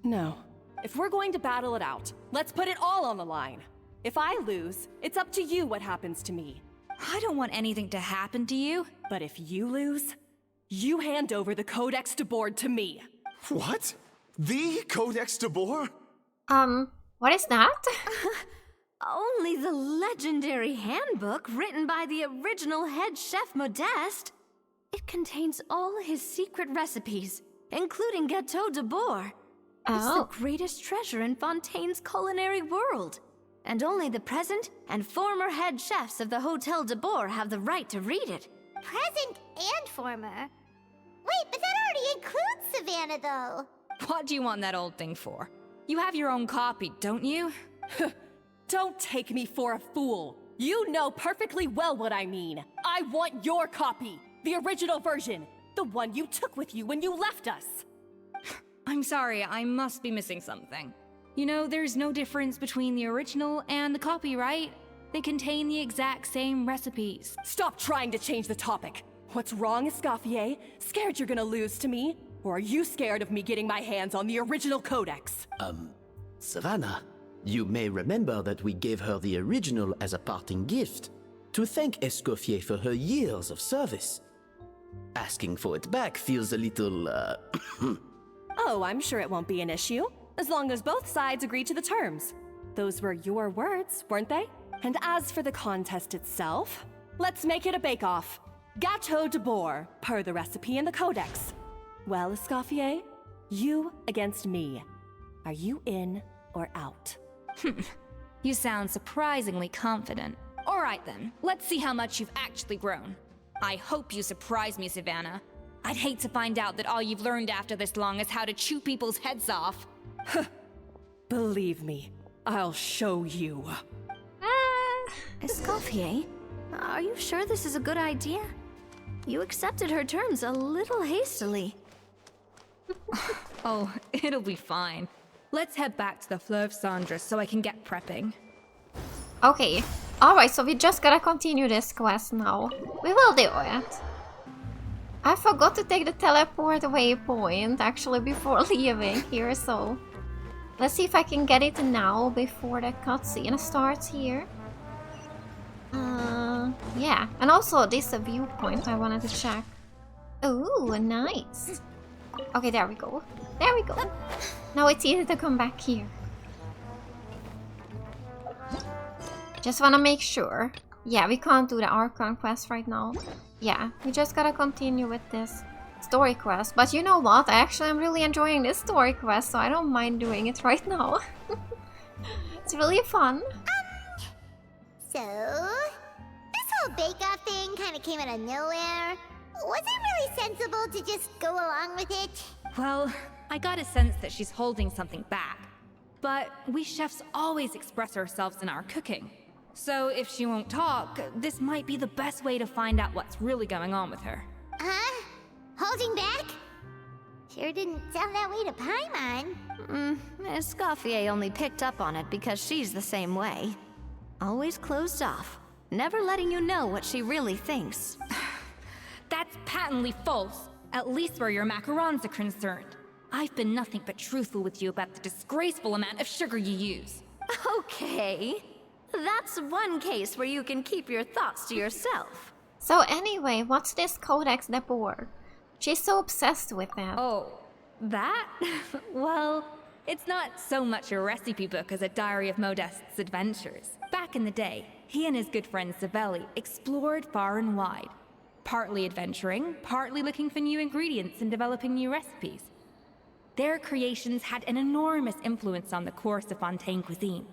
No. If we're going to battle it out, let's put it all on the line. If I lose, it's up to you what happens to me. I don't want anything to happen to you. But if you lose, you hand over the Codex de Board to me. What? The Codex de Boer? What is that? Only the legendary handbook written by the original head chef Modeste. It contains all his secret recipes, including Gâteau de Bord. It's the greatest treasure in Fontaine's culinary world. And only the present and former head chefs of the Hôtel de Bord have the right to read it. Present and former? Wait, but that already includes Savannah, though. What do you want that old thing for? You have your own copy, don't you? Don't take me for a fool. You know perfectly well what I mean. I want your copy. The original version. The one you took with you when you left us. I'm sorry, I must be missing something. You know, there's no difference between the original and the copy, right? They contain the exact same recipes. Stop trying to change the topic. What's wrong, Escoffier? Scared you're gonna lose to me? Or are you scared of me getting my hands on the original codex? Savannah, you may remember that we gave her the original as a parting gift, to thank Escoffier for her years of service. Asking for it back feels a little, Oh, I'm sure it won't be an issue, as long as both sides agree to the terms. Those were your words, weren't they? And as for the contest itself, let's make it a bake-off. Gâteau de Bord, per the recipe in the codex. Well, Escoffier, you against me. Are you in or out? You sound surprisingly confident. All right then, let's see how much you've actually grown. I hope you surprise me, Savannah. I'd hate to find out that all you've learned after this long is how to chew people's heads off. Believe me, I'll show you. Escoffier, are you sure this is a good idea? You accepted her terms a little hastily. Oh, it'll be fine. Let's head back to the Fleuve Cendres so I can get prepping. Okay. Alright, so we just gotta continue this quest now. We will do it. I forgot to take the teleport waypoint actually before leaving here, so... Let's see if I can get it now before the cutscene starts here. Yeah, and also this viewpoint I wanted to check. Ooh, nice. Okay, there we go. There we go. Now it's easy to come back here. Just wanna make sure. Yeah, we can't do the Archon quest right now. Yeah, we just gotta continue with this story quest. But you know what? I actually am really enjoying this story quest, so I don't mind doing it right now. It's really fun. So... this whole bake-off thing kind of came out of nowhere. Was it really sensible to just go along with it? Well, I got a sense that she's holding something back. But we chefs always express ourselves in our cooking. So if she won't talk, this might be the best way to find out what's really going on with her. Huh? Holding back? Sure didn't sound that way to Paimon. Escoffier only picked up on it because she's the same way. Always closed off, never letting you know what she really thinks. That's patently false, at least where your macarons are concerned. I've been nothing but truthful with you about the disgraceful amount of sugar you use. Okay. That's one case where you can keep your thoughts to yourself. So anyway, what's this Codex de Boer? She's so obsessed with it. Oh, that? Well, it's not so much a recipe book as a diary of Modeste's adventures. Back in the day, he and his good friend Savelli explored far and wide, partly adventuring, partly looking for new ingredients and developing new recipes. Their creations had an enormous influence on the course of Fontaine cuisine,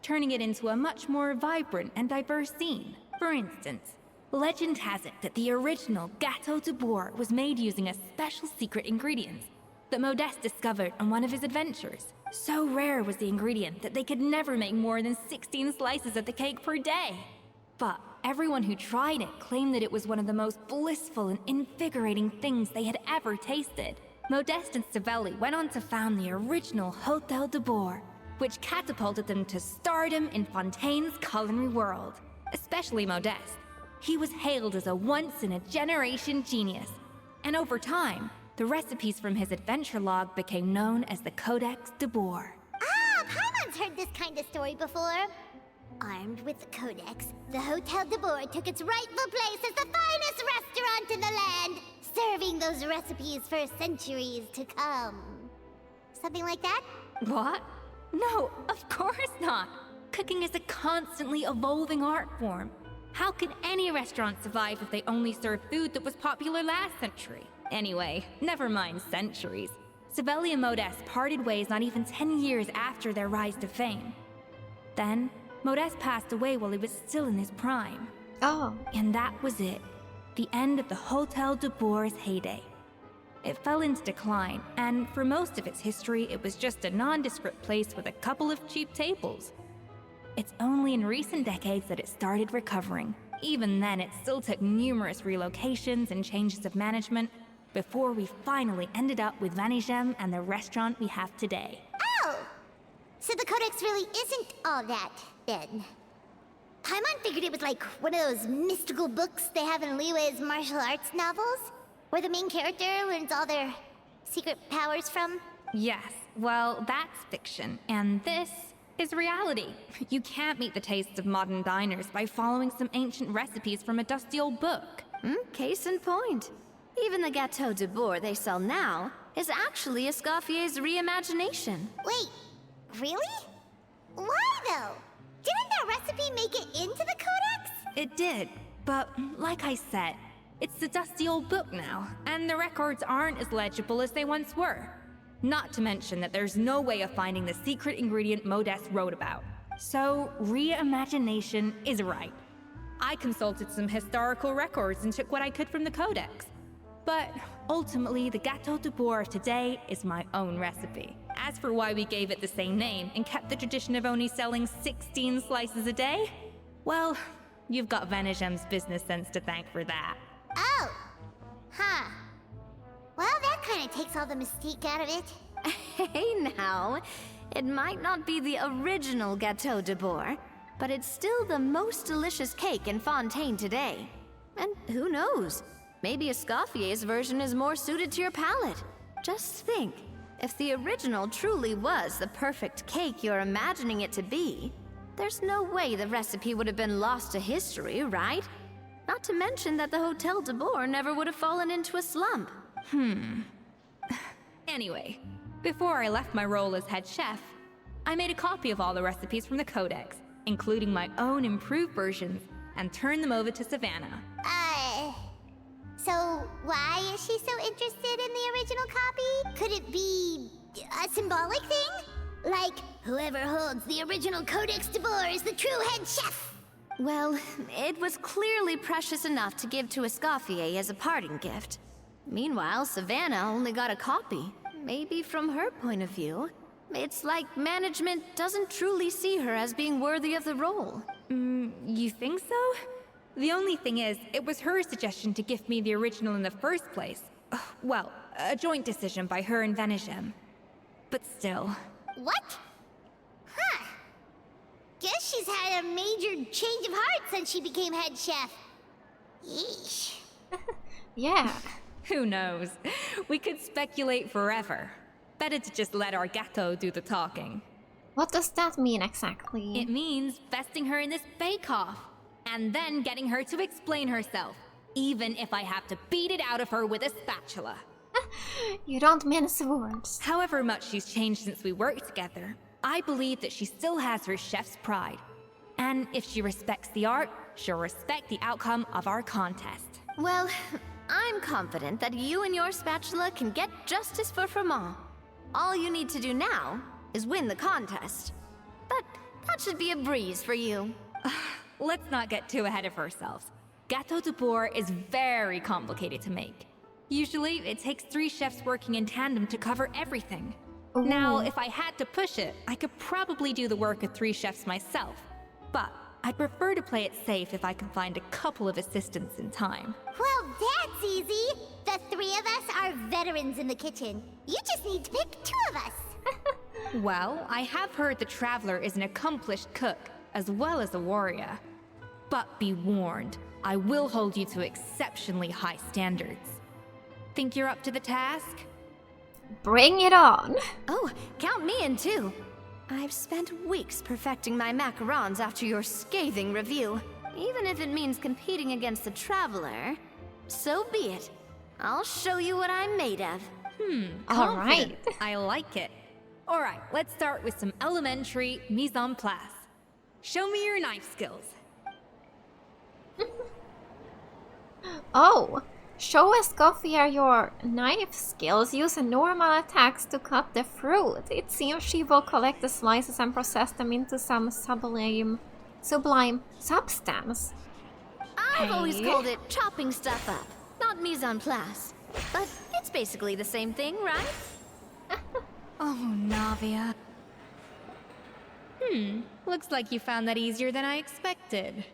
turning it into a much more vibrant and diverse scene. For instance, legend has it that the original Gâteau de Boer was made using a special secret ingredient that Modeste discovered on one of his adventures. So rare was the ingredient that they could never make more than 16 slices of the cake per day. But everyone who tried it claimed that it was one of the most blissful and invigorating things they had ever tasted. Modeste and Savelli went on to found the original Hotel de Boer, which catapulted them to stardom in Fontaine's culinary world. Especially Modeste. He was hailed as a once-in-a-generation genius, and over time, the recipes from his adventure log became known as the Codex de Boer. Ah, Paimon's heard this kind of story before. Armed with the Codex, the Hotel de Boer took its rightful place as the finest restaurant in the land, serving those recipes for centuries to come. Something like that? What? No, of course not. Cooking is a constantly evolving art form. How could any restaurant survive if they only served food that was popular last century? Anyway, never mind centuries. Savelli and Modeste parted ways not even 10 years after their rise to fame. Then, Modeste passed away while he was still in his prime. Oh. And that was it. The end of the Hotel de Boer's heyday. It fell into decline, and for most of its history, it was just a nondescript place with a couple of cheap tables. It's only in recent decades that it started recovering. Even then, it still took numerous relocations and changes of management before we finally ended up with Vanigem and the restaurant we have today. Oh! So the Codex really isn't all that, then. Paimon figured it was like one of those mystical books they have in Liwe's martial arts novels, where the main character learns all their secret powers from. Yes, well, that's fiction, and this is reality. You can't meet the tastes of modern diners by following some ancient recipes from a dusty old book. Case in point. Even the Gâteau de Boer they sell now is actually Escoffier's reimagination. Wait, really? Why though? Didn't that recipe make it into the Codex? It did, but like I said, it's the dusty old book now, and the records aren't as legible as they once were. Not to mention that there's no way of finding the secret ingredient Modeste wrote about. So, reimagination is right. I consulted some historical records and took what I could from the Codex. But ultimately, the Gâteau de Boer of today is my own recipe. As for why we gave it the same name and kept the tradition of only selling 16 slices a day, well, you've got Vanigem's business sense to thank for that. Oh. Huh. Well, that kind of takes all the mystique out of it. Hey now, it might not be the original Gâteau de Boer, but it's still the most delicious cake in Fontaine today. And who knows? Maybe Escoffier's version is more suited to your palate. Just think, if the original truly was the perfect cake you're imagining it to be, there's no way the recipe would have been lost to history, right? Not to mention that the Hotel de Boer never would have fallen into a slump. Anyway, before I left my role as head chef, I made a copy of all the recipes from the Codex, including my own improved versions, and turned them over to Savannah. So why is she so interested in the original copy? Could it be a symbolic thing? Like, whoever holds the original Codex de Boer is the true head chef? Well, it was clearly precious enough to give to Escoffier as a parting gift. Meanwhile, Savannah only got a copy. Maybe from her point of view, it's like management doesn't truly see her as being worthy of the role. You think so? The only thing is, it was her suggestion to gift me the original in the first place. Well, a joint decision by her and Vanigem. But still. What? Huh. Guess she's had a major change of heart since she became head chef. Yeesh. Yeah. Who knows? We could speculate forever. Better to just let our gâteau do the talking. What does that mean exactly? It means vesting her in this bake-off, and then getting her to explain herself, even if I have to beat it out of her with a spatula. You don't mince words. However much she's changed since we worked together, I believe that she still has her chef's pride. And if she respects the art, she'll respect the outcome of our contest. Well, I'm confident that you and your spatula can get justice for Froment. All you need to do now is win the contest. But that should be a breeze for you. Let's not get too ahead of ourselves. Gâteau de bourg is very complicated to make. Usually, it takes 3 chefs working in tandem to cover everything. Ooh. Now, if I had to push it, I could probably do the work of 3 chefs myself. But I'd prefer to play it safe if I can find a couple of assistants in time. Well, that's easy. The 3 of us are veterans in the kitchen. You just need to pick 2 of us. Well, I have heard the Traveler is an accomplished cook, as well as a warrior. But be warned, I will hold you to exceptionally high standards. Think you're up to the task? Bring it on. Oh, count me in too. I've spent weeks perfecting my macarons after your scathing review. Even if it means competing against the Traveler, so be it. I'll show you what I'm made of. All right. Confident. I like it. All right, let's start with some elementary mise en place. Show me your knife skills. Oh, show Escoffier your knife skills. Use normal attacks to cut the fruit. It seems she will collect the slices and process them into some sublime substance. I've always called it chopping stuff up, not mise en place. But it's basically the same thing, right? Oh, Navia. Looks like you found that easier than I expected.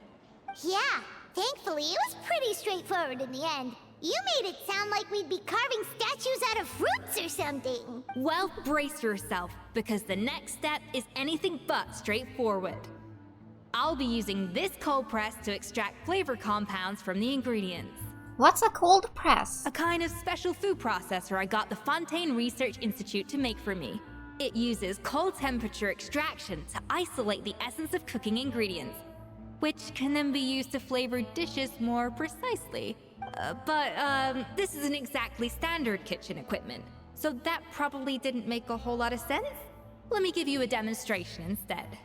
Yeah, thankfully it was pretty straightforward in the end. You made it sound like we'd be carving statues out of fruits or something. Well, brace yourself, because the next step is anything but straightforward. I'll be using this cold press to extract flavor compounds from the ingredients. What's a cold press? A kind of special food processor I got the Fontaine Research Institute to make for me. It uses cold temperature extraction to isolate the essence of cooking ingredients, which can then be used to flavor dishes more precisely. But this isn't exactly standard kitchen equipment, so that probably didn't make a whole lot of sense. Let me give you a demonstration instead.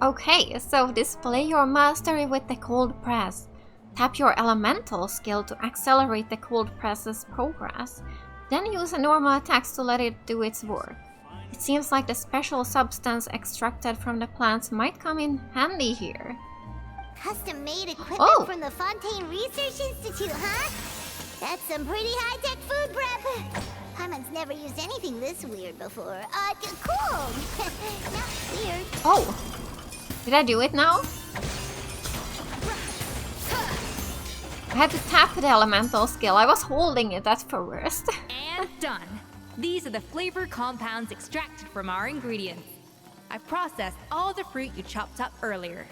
Okay, so display your mastery with the cold press. Tap your elemental skill to accelerate the cold press's progress. Then use normal attacks to let it do its work. It seems like the special substance extracted from the plants might come in handy here. Custom-made equipment from the Fontaine Research Institute, huh? That's some pretty high-tech food prep. Paimon's never used anything this weird before. Cool. Not weird. Oh, did I do it now? I had to tap the elemental skill. I was holding it at first. And done. These are the flavor compounds extracted from our ingredients. I processed all the fruit you chopped up earlier.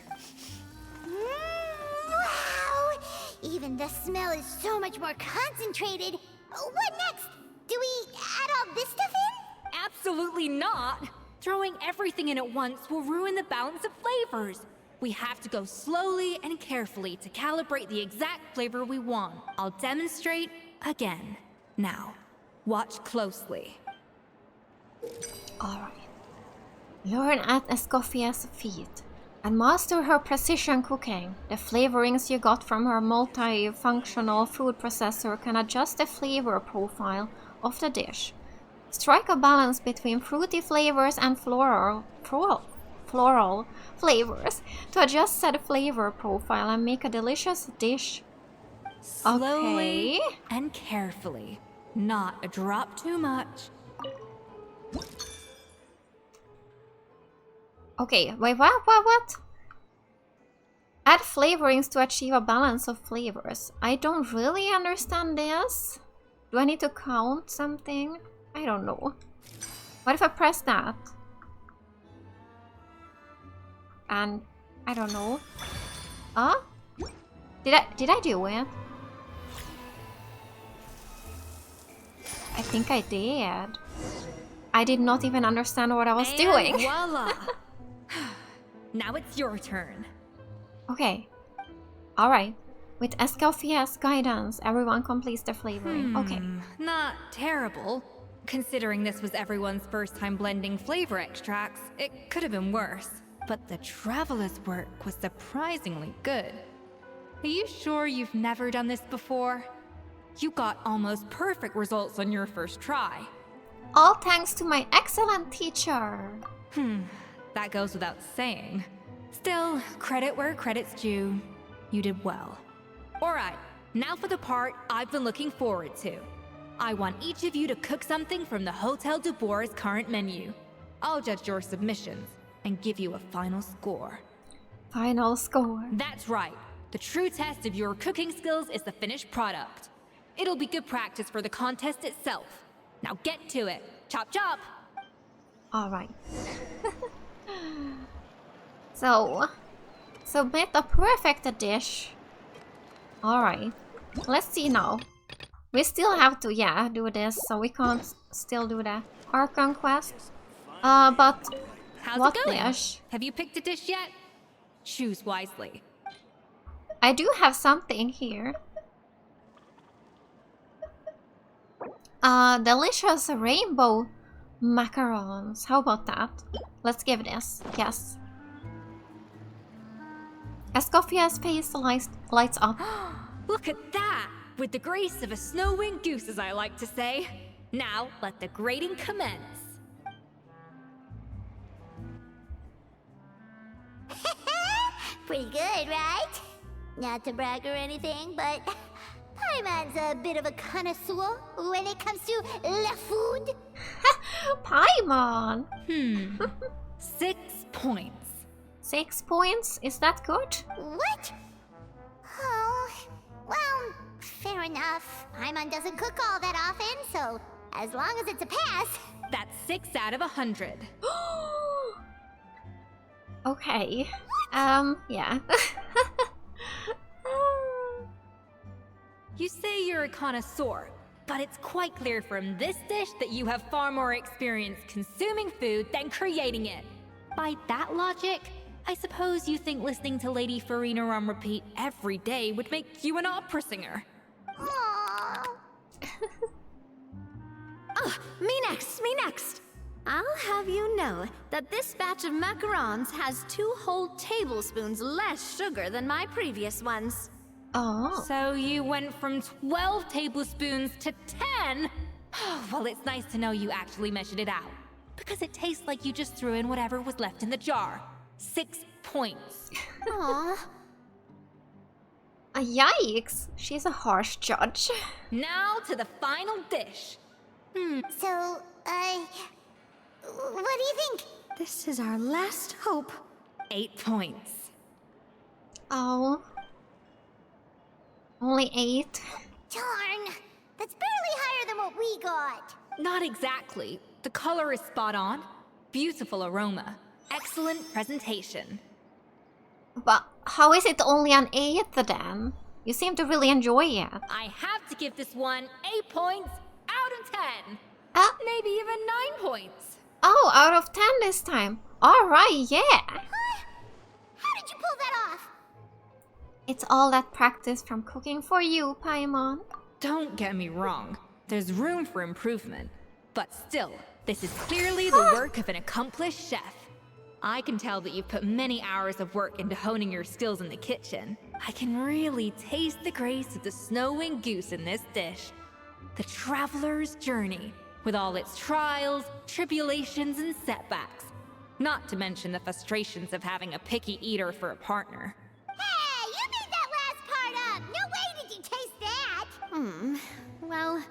Wow! Even the smell is so much more concentrated. What next? Do we add all this stuff in? Absolutely not! Throwing everything in at once will ruin the balance of flavors. We have to go slowly and carefully to calibrate the exact flavor we want. I'll demonstrate again. Now, watch closely. Alright. Learn at Escoffier's feet and master her precision cooking. The flavorings you got from her multifunctional food processor can adjust the flavor profile of the dish. Strike a balance between fruity flavors and floral flavors to adjust said flavor profile and make a delicious dish. Slowly and carefully. Not a drop too much. Okay, wait, what? Add flavorings to achieve a balance of flavors. I don't really understand this. Do I need to count something? I don't know. What if I press that? And I don't know. Did I do it? I think I did. I did not even understand what I was And doing. voila! Now it's your turn. Okay. Alright. With Escoffier's guidance, everyone completes the flavoring. Okay. Not terrible. Considering this was everyone's first time blending flavor extracts, it could have been worse. But the Traveler's work was surprisingly good. Are you sure you've never done this before? You got almost perfect results on your first try. All thanks to my excellent teacher. That goes without saying. Still, credit where credit's due. You did well. Alright, now for the part I've been looking forward to. I want each of you to cook something from the Hotel de Boer's current menu. I'll judge your submissions and give you a final score. Final score. That's right. The true test of your cooking skills is the finished product. It'll be good practice for the contest itself. Now get to it. Chop chop! Alright. So, submit a perfect dish. Alright. Let's see now. We still have to, yeah, do this, so we can't still do the Archon quest. But How's what it going? dish? Have you picked a dish yet? Choose wisely. I do have something here. Delicious rainbow macarons. How about that? Let's give this. Yes. Escoffier's face lights up. Look at that! With the grace of a snow-winged goose, as I like to say. Now, let the grating commence. Pretty good, right? Not to brag or anything, but Paimon's a bit of a connoisseur when it comes to la food. Paimon! 6 points. 6 points? Is that good? What? Oh, well, fair enough. Paimon doesn't cook all that often, so as long as it's a pass. That's 6 out of 100. Okay. Yeah. You say you're a connoisseur, but it's quite clear from this dish that you have far more experience consuming food than creating it. By that logic, I suppose you think listening to Lady Farina on repeat every day would make you an opera singer. Aww. Me next! I'll have you know that this batch of macarons has 2 whole tablespoons less sugar than my previous ones. Oh. So you went from 12 tablespoons to 10? Well, it's nice to know you actually measured it out. Because it tastes like you just threw in whatever was left in the jar. 6 points. Aww. Yikes. She's a harsh judge. Now to the final dish. So, what do you think? This is our last hope. 8 points. Oh. Only 8. Darn. That's barely higher than what we got. Not exactly. The color is spot on. Beautiful aroma. Excellent presentation. But how is it only an 8 then? You seem to really enjoy it. I have to give this one 8 points out of 10. Maybe even 9 points. Oh, out of 10 this time. Alright, yeah. How did you pull that off? It's all that practice from cooking for you, Paimon. Don't get me wrong. There's room for improvement. But still, this is clearly the work of an accomplished chef. I can tell that you've put many hours of work into honing your skills in the kitchen. I can really taste the grace of the snow-winged goose in this dish. The traveler's journey, with all its trials, tribulations, and setbacks. Not to mention the frustrations of having a picky eater for a partner. Hey, you made that last part up! No way did you taste that! Well,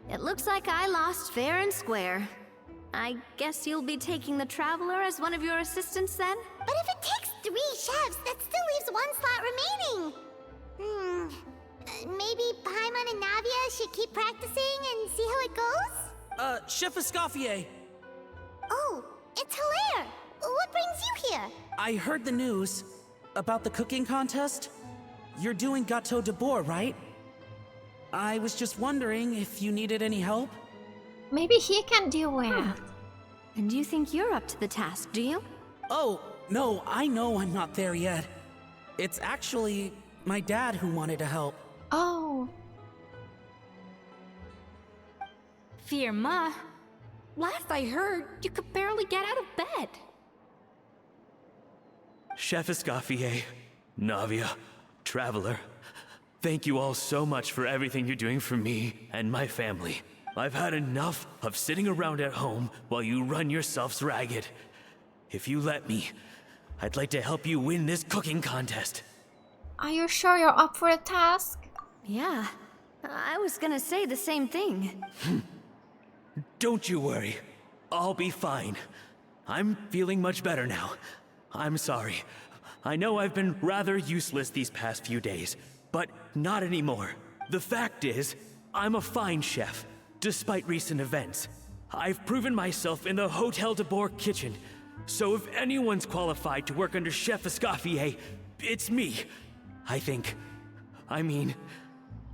it looks like I lost fair and square. I guess you'll be taking the Traveler as one of your assistants then? But if it takes 3 chefs, that still leaves 1 slot remaining. Maybe Paimon and Navia should keep practicing and see how it goes? Chef Escoffier. Oh, it's Hilaire! What brings you here? I heard the news about the cooking contest. You're doing Gâteau de Boer, right? I was just wondering if you needed any help. Maybe he can do it. And you think you're up to the task, do you? Oh, no, I know I'm not there yet. It's actually my dad who wanted to help. Oh. Firma, last I heard, you could barely get out of bed. Chef Escoffier, Navia, Traveler, thank you all so much for everything you're doing for me and my family. I've had enough of sitting around at home while you run yourselves ragged. If you let me, I'd like to help you win this cooking contest. Are you sure you're up for the task? Yeah, I was gonna say the same thing. Don't you worry. I'll be fine. I'm feeling much better now. I'm sorry. I know I've been rather useless these past few days, but not anymore. The fact is, I'm a fine chef, despite recent events. I've proven myself in the Hotel de Boer kitchen, so if anyone's qualified to work under Chef Escoffier, it's me. I think. I mean,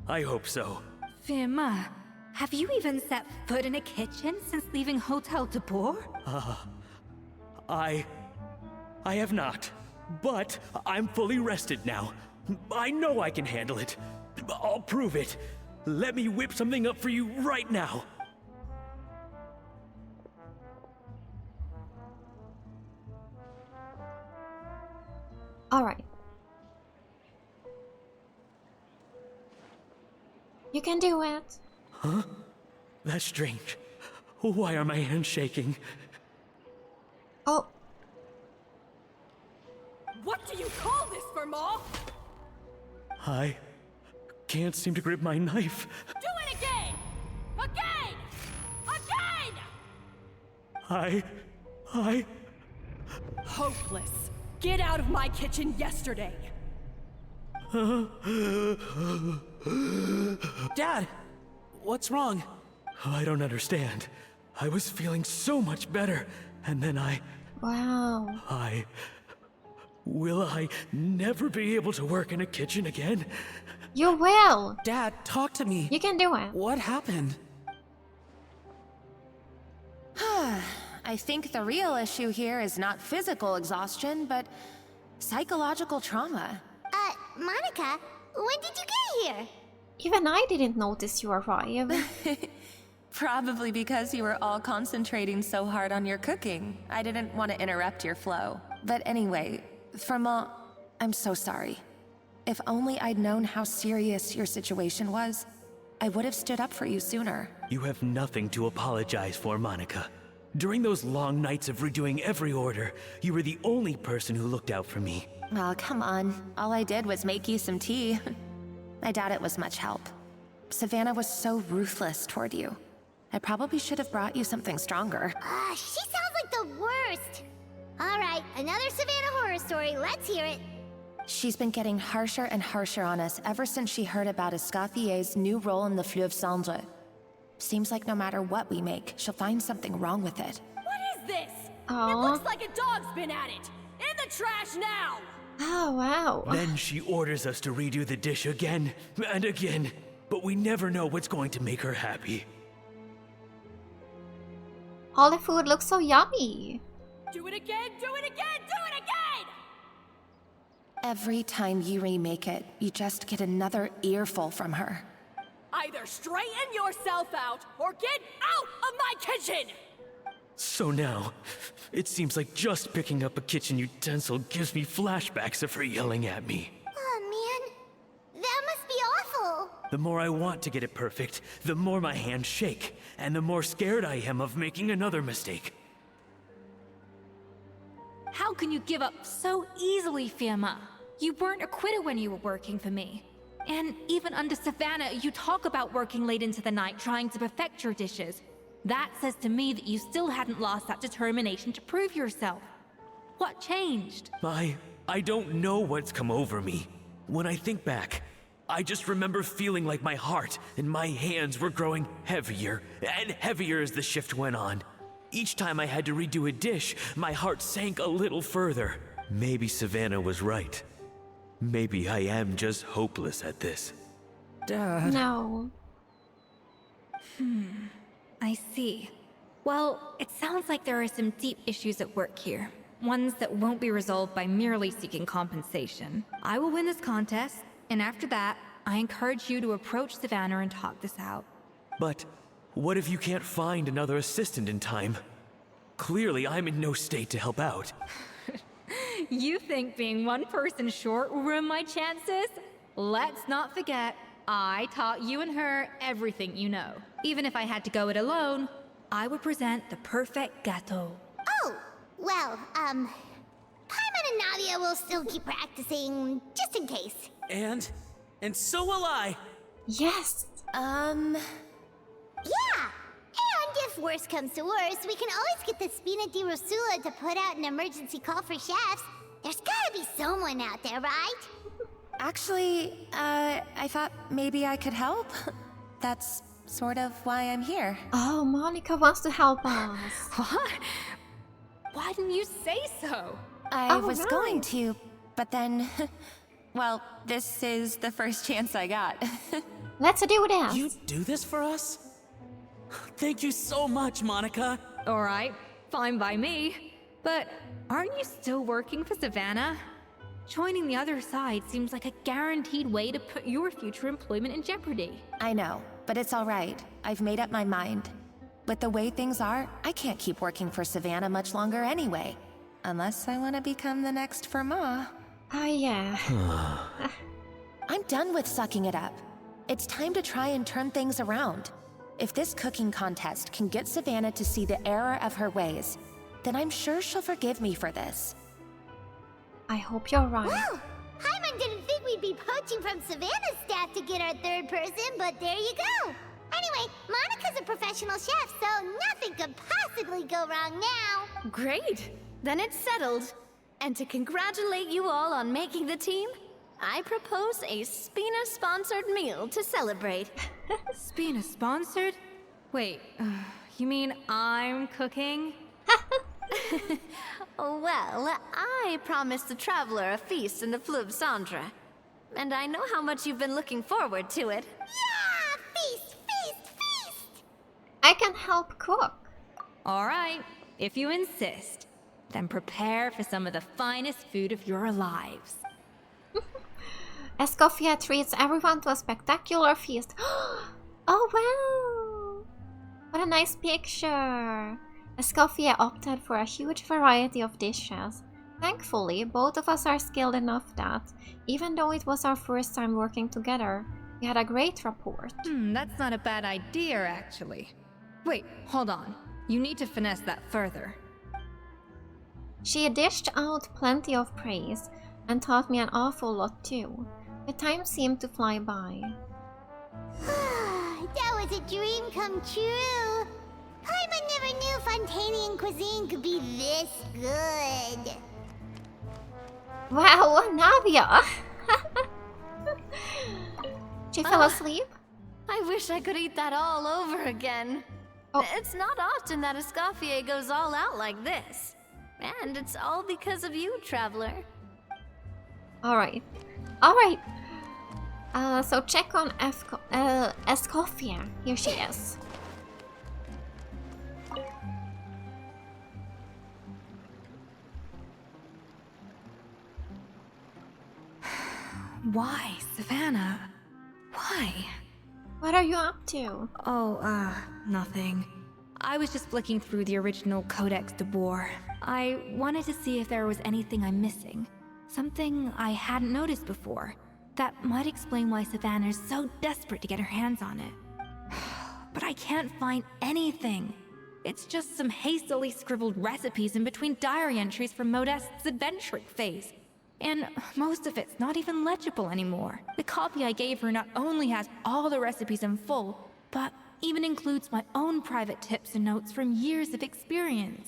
I hope so. Firma, have you even set foot in a kitchen since leaving Hotel de Boer? I have not, but I'm fully rested now. I know I can handle it. I'll prove it. Let me whip something up for you right now. Alright. You can do it. Huh? That's strange. Why are my hands shaking? Oh. What do you call this, Firma? I can't seem to grip my knife. Do it again! Again! Again! I... Hopeless. Get out of my kitchen yesterday. Dad, what's wrong? I don't understand. I was feeling so much better, and then Wow. Will I never be able to work in a kitchen again? You will! Dad, talk to me. You can do it. What happened? I think the real issue here is not physical exhaustion, but psychological trauma. Monica, when did you get here? Even I didn't notice you arrived. Probably because you were all concentrating so hard on your cooking. I didn't want to interrupt your flow. But anyway, Firma, I'm so sorry. If only I'd known how serious your situation was, I would have stood up for you sooner. You have nothing to apologize for, Monica. During those long nights of redoing every order, you were the only person who looked out for me. Oh, come on. All I did was make you some tea. I doubt it was much help. Savannah was so ruthless toward you. I probably should have brought you something stronger. She sounds like the worst. All right, another Savannah horror story. Let's hear it. She's been getting harsher and harsher on us ever since she heard about Escoffier's new role in the Fleuve Cendre. Seems like no matter what we make, she'll find something wrong with it. What is this? Aww. It looks like a dog's been at it. In the trash now! Oh, wow. Then she orders us to redo the dish again and again, but we never know what's going to make her happy. All the food looks so yummy. Do it again, do it again, do it again! Every time you remake it, you just get another earful from her. Either straighten yourself out or get out of my kitchen! So now, it seems like just picking up a kitchen utensil gives me flashbacks of her yelling at me. Oh man, that must be awful. The more I want to get it perfect, the more my hands shake, and the more scared I am of making another mistake. How can you give up so easily, Firma? You weren't a quitter when you were working for me. And even under Savannah, you talk about working late into the night trying to perfect your dishes. That says to me that you still hadn't lost that determination to prove yourself. What changed? I don't know what's come over me. When I think back, I just remember feeling like my heart and my hands were growing heavier and heavier as the shift went on. Each time I had to redo a dish, my heart sank a little further. Maybe Savannah was right. Maybe I am just hopeless at this. Dad. No. I see. Well, it sounds like there are some deep issues at work here. Ones that won't be resolved by merely seeking compensation. I will win this contest, and after that, I encourage you to approach Savannah and talk this out. But what if you can't find another assistant in time? Clearly, I'm in no state to help out. You think being one person short will ruin my chances? Let's not forget, I taught you and her everything you know. Even if I had to go it alone, I would present the perfect gâteau. Oh, well, Paimon and Navia will still keep practicing, just in case. And so will I. Yes. Yeah! And if worse comes to worse, we can always get the Spina di Rosula to put out an emergency call for chefs. There's gotta be someone out there, right? Actually, I thought maybe I could help. That's sort of why I'm here. Oh, Monica wants to help us. What? Why didn't you say so? I was going to, but then... well, this is the first chance I got. Let's do this. You do this for us? Thank you so much, Monica. Alright, fine by me. But aren't you still working for Savannah? Joining the other side seems like a guaranteed way to put your future employment in jeopardy. I know, but it's alright. I've made up my mind. With the way things are, I can't keep working for Savannah much longer anyway. Unless I want to become the next Fermat. Oh, yeah. I'm done with sucking it up. It's time to try and turn things around. If this cooking contest can get Savannah to see the error of her ways, then I'm sure she'll forgive me for this. I hope you're right. Well, Paimon didn't think we'd be poaching from Savannah's staff to get our third person, but there you go. Anyway, Monica's a professional chef, so nothing could possibly go wrong now. Great! Then it's settled. And to congratulate you all on making the team, I propose a Spina-sponsored meal to celebrate. Spina-sponsored? Wait, you mean I'm cooking? Well, I promised the Traveler a feast in the Fleuve Cendre. And I know how much you've been looking forward to it. Yeah! Feast, feast, feast! I can help cook. Alright, if you insist, then prepare for some of the finest food of your lives. Escoffier treats everyone to a spectacular feast. Oh wow! What a nice picture! Escoffier opted for a huge variety of dishes. Thankfully, both of us are skilled enough that, even though it was our first time working together, we had a great rapport. That's not a bad idea, actually. Wait, hold on. You need to finesse that further. She dished out plenty of praise, and taught me an awful lot too. The time seemed to fly by. That was a dream come true. Paimon never knew Fontainian cuisine could be this good. Wow, Navia! She fell asleep? I wish I could eat that all over again. Oh. It's not often that Escoffier goes all out like this. And it's all because of you, Traveler. Alright. Alright. So check on Escoffier. Here she is. Why, Savannah? Why? What are you up to? Oh, nothing. I was just flicking through the original Codex de Boer. I wanted to see if there was anything I'm missing. Something I hadn't noticed before. That might explain why Savannah's so desperate to get her hands on it. But I can't find anything. It's just some hastily scribbled recipes in between diary entries from Modeste's adventuring phase. And most of it's not even legible anymore. The copy I gave her not only has all the recipes in full, but even includes my own private tips and notes from years of experience.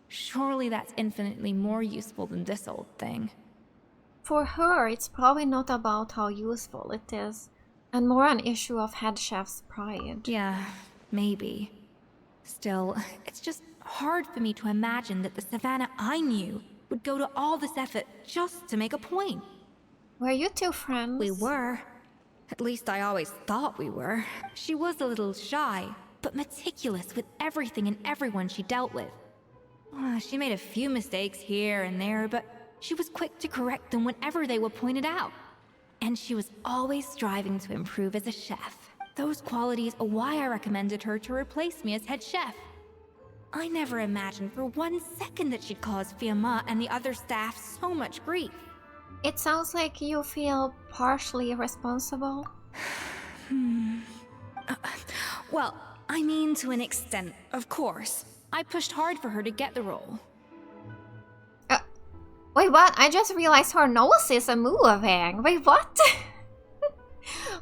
Surely that's infinitely more useful than this old thing. For her, it's probably not about how useful it is, and more an issue of head chef's pride. Yeah, maybe. Still, it's just hard for me to imagine that the Savannah I knew would go to all this effort just to make a point. Were you two friends? We were. At least I always thought we were. She was a little shy, but meticulous with everything and everyone she dealt with. She made a few mistakes here and there, but she was quick to correct them whenever they were pointed out. And she was always striving to improve as a chef. Those qualities are why I recommended her to replace me as head chef. I never imagined for 1 second that she'd cause Fiamma and the other staff so much grief. It sounds like you feel partially responsible. Well, I mean to an extent, of course. I pushed hard for her to get the role. Wait, what? I just realized her nose is moving. Wait, what?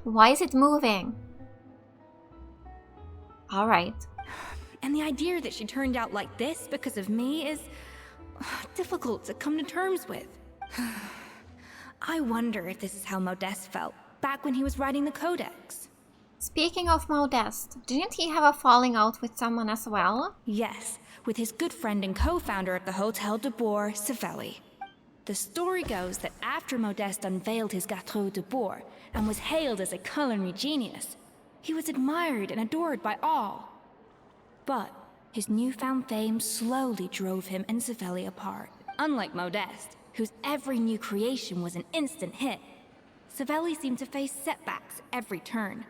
Why is it moving? Alright. And the idea that she turned out like this because of me is difficult to come to terms with. I wonder if this is how Modeste felt back when he was writing the Codex. Speaking of Modeste, didn't he have a falling out with someone as well? Yes, with his good friend and co-founder of the Hotel de Bourg, Savelli. The story goes that after Modeste unveiled his Gâteau de Bourg and was hailed as a culinary genius, he was admired and adored by all. But his newfound fame slowly drove him and Savelli apart. Unlike Modeste, whose every new creation was an instant hit, Savelli seemed to face setbacks every turn.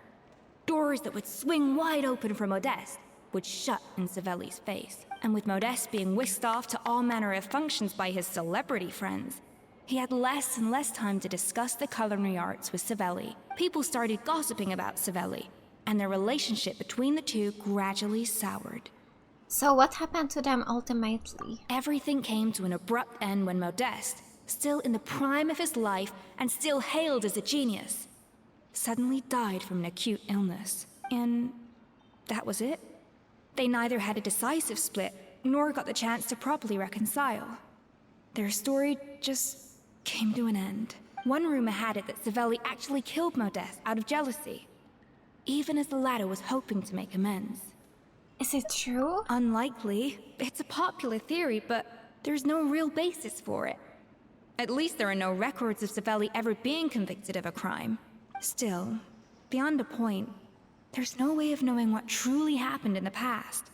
Doors that would swing wide open for Modeste would shut in Savelli's face. And with Modeste being whisked off to all manner of functions by his celebrity friends, he had less and less time to discuss the culinary arts with Savelli. People started gossiping about Savelli, and their relationship between the two gradually soured. So what happened to them ultimately? Everything came to an abrupt end when Modeste, still in the prime of his life and still hailed as a genius, suddenly died from an acute illness. And that was it. They neither had a decisive split, nor got the chance to properly reconcile. Their story just came to an end. One rumor had it that Savelli actually killed Modeste out of jealousy, even as the latter was hoping to make amends. Is it true? Unlikely. It's a popular theory, but there's no real basis for it. At least there are no records of Savelli ever being convicted of a crime. Still, beyond a point, there's no way of knowing what truly happened in the past.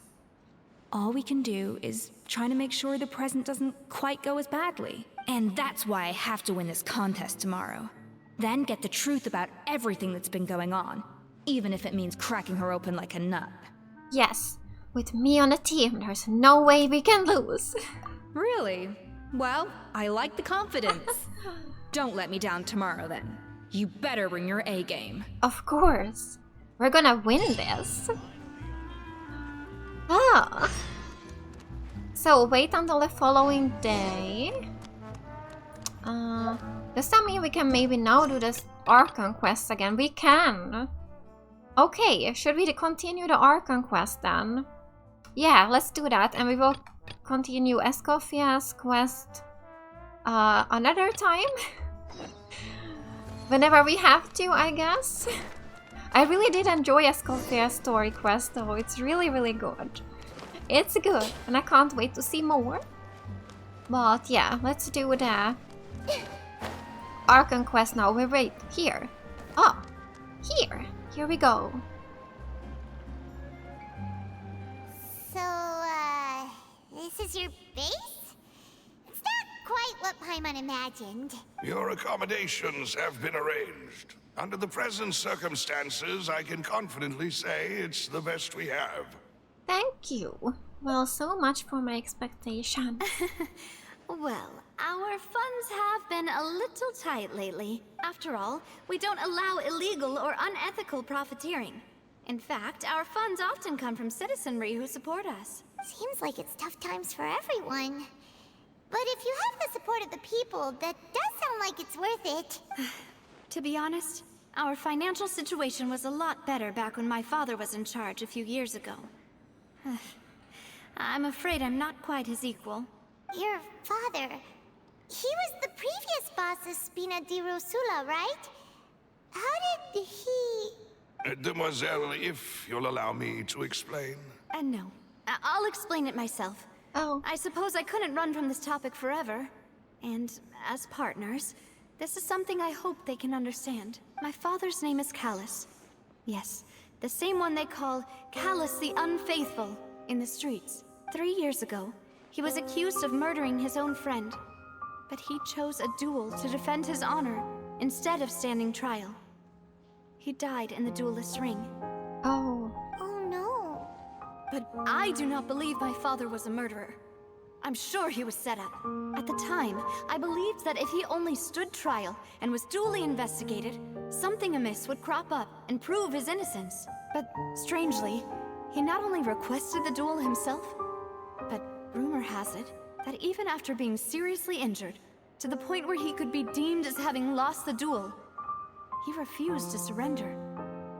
All we can do is try to make sure the present doesn't quite go as badly. And that's why I have to win this contest tomorrow. Then get the truth about everything that's been going on, even if it means cracking her open like a nut. Yes, with me on the team, there's no way we can lose. Really? Well, I like the confidence. Don't let me down tomorrow then. You better bring your A game. Of course. We're gonna win this. Ah. So wait until the following day. Does that mean we can maybe now do this Archon quest again? We can. Okay, should we continue the Archon quest then? Yeah, let's do that, and we will continue Escoffier's quest another time. Whenever we have to, I guess. I really did enjoy Escoffier Story Quest though, it's really, really good. It's good, and I can't wait to see more. But yeah, let's do the Archon quest now. We're right here. Oh, here we go. So, this is your base? It's not quite what Paimon imagined. Your accommodations have been arranged. Under the present circumstances, I can confidently say it's the best we have. Thank you. Well, so much for my expectations. Well, our funds have been a little tight lately. After all, we don't allow illegal or unethical profiteering. In fact, our funds often come from citizenry who support us. Seems like it's tough times for everyone. But if you have the support of the people, that does sound like it's worth it. To be honest, our financial situation was a lot better back when my father was in charge a few years ago. I'm afraid I'm not quite his equal. Your father... He was the previous boss of Spina di Rosula, right? How did he... Demoiselle, if you'll allow me to explain. No. I'll explain it myself. Oh. I suppose I couldn't run from this topic forever. And as partners, this is something I hope they can understand. My father's name is Callus. Yes, The same one they call Callus the Unfaithful in the streets. 3 years ago, he was accused of murdering his own friend. But he chose a duel to defend his honor instead of standing trial. He died in the duelist's ring. Oh. Oh no. But I do not believe my father was a murderer. I'm sure he was set up. At the time, I believed that if he only stood trial and was duly investigated, something amiss would crop up and prove his innocence. But strangely, he not only requested the duel himself, but rumor has it that even after being seriously injured, to the point where he could be deemed as having lost the duel, he refused to surrender,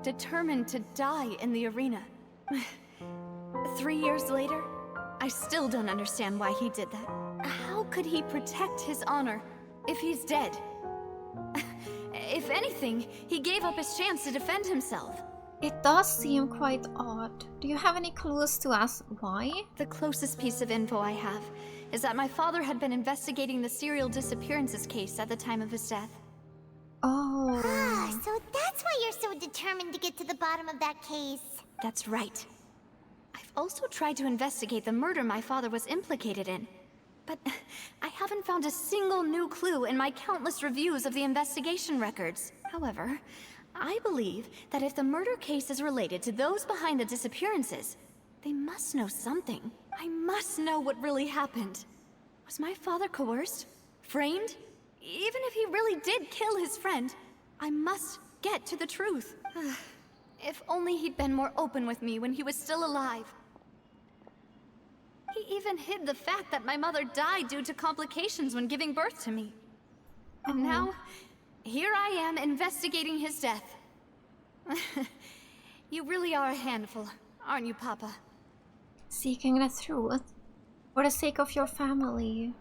determined to die in the arena. 3 years later, I still don't understand why he did that. How could he protect his honor if he's dead? If anything, he gave up his chance to defend himself. It does seem quite odd. Do you have any clues to us why? The closest piece of info I have is that my father had been investigating the serial disappearances case at the time of his death. Oh. Ah, so that's why you're so determined to get to the bottom of that case. That's right. I've also tried to investigate the murder my father was implicated in, but I haven't found a single new clue in my countless reviews of the investigation records. However, I believe that if the murder case is related to those behind the disappearances, they must know something. I must know what really happened. Was my father coerced? Framed? Even if he really did kill his friend, I must get to the truth. If only he'd been more open with me when he was still alive. He even hid the fact that my mother died due to complications when giving birth to me. And now, here I am investigating his death. You really are a handful, aren't you, Papa? Seeking the truth for the sake of your family.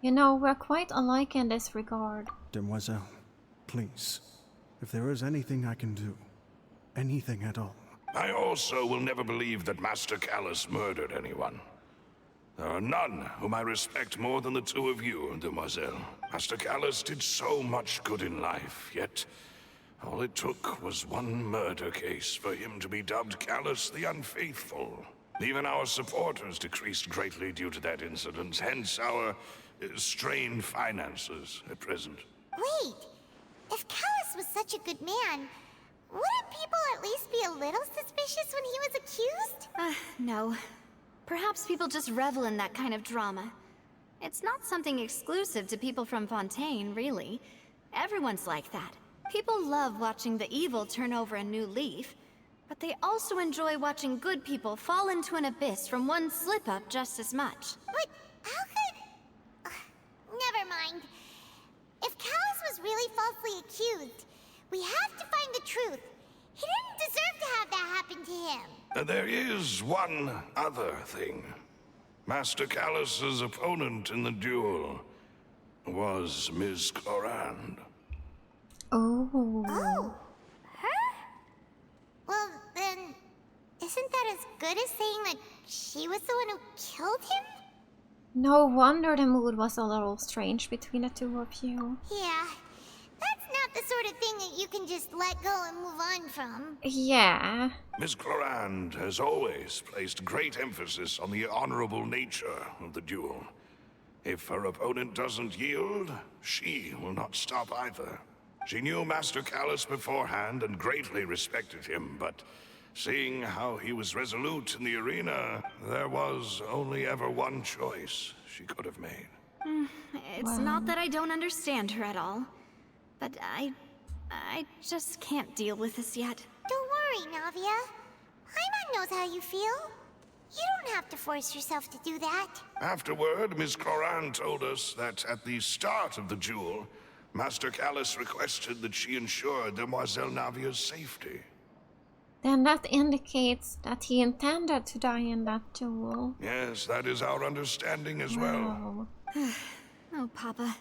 You know, we're quite alike in this regard. Demoiselle, please, if there is anything I can do, anything at all. I also will never believe that Master Callus murdered anyone. There are none whom I respect more than the two of you, Demoiselle. Master Callus did so much good in life, yet all it took was one murder case for him to be dubbed Callus the Unfaithful. Even our supporters decreased greatly due to that incident, hence our strained finances at present. Wait, if Callus was such a good man, wouldn't people at least be a little suspicious when he was accused? No. Perhaps people just revel in that kind of drama. It's not something exclusive to people from Fontaine, really. Everyone's like that. People love watching the evil turn over a new leaf, but they also enjoy watching good people fall into an abyss from one slip-up just as much. But how could... never mind. If Callus was really falsely accused, we have to find the truth. He didn't deserve to have that happen to him. There is one other thing. Master Callus's opponent in the duel was Ms. Clorinde. Oh. Her? Well, then, isn't that as good as saying that she was the one who killed him? No wonder the mood was a little strange between the two of you. Yeah. That's not the sort of thing that you can just let go and move on from. Yeah. Miss Clorinde has always placed great emphasis on the honorable nature of the duel. If her opponent doesn't yield, she will not stop either. She knew Master Callus beforehand and greatly respected him, but seeing how he was resolute in the arena, there was only ever one choice she could have made. It's not that I don't understand her at all, but I just can't deal with this yet. Don't worry, Navia. Paimon knows how you feel. You don't have to force yourself to do that. Afterward, Miss Clorinde told us that at the start of the duel, Master Callus requested that she ensure Demoiselle Navia's safety. Then that indicates that he intended to die in that duel. Yes, that is our understanding as well. Oh, Papa.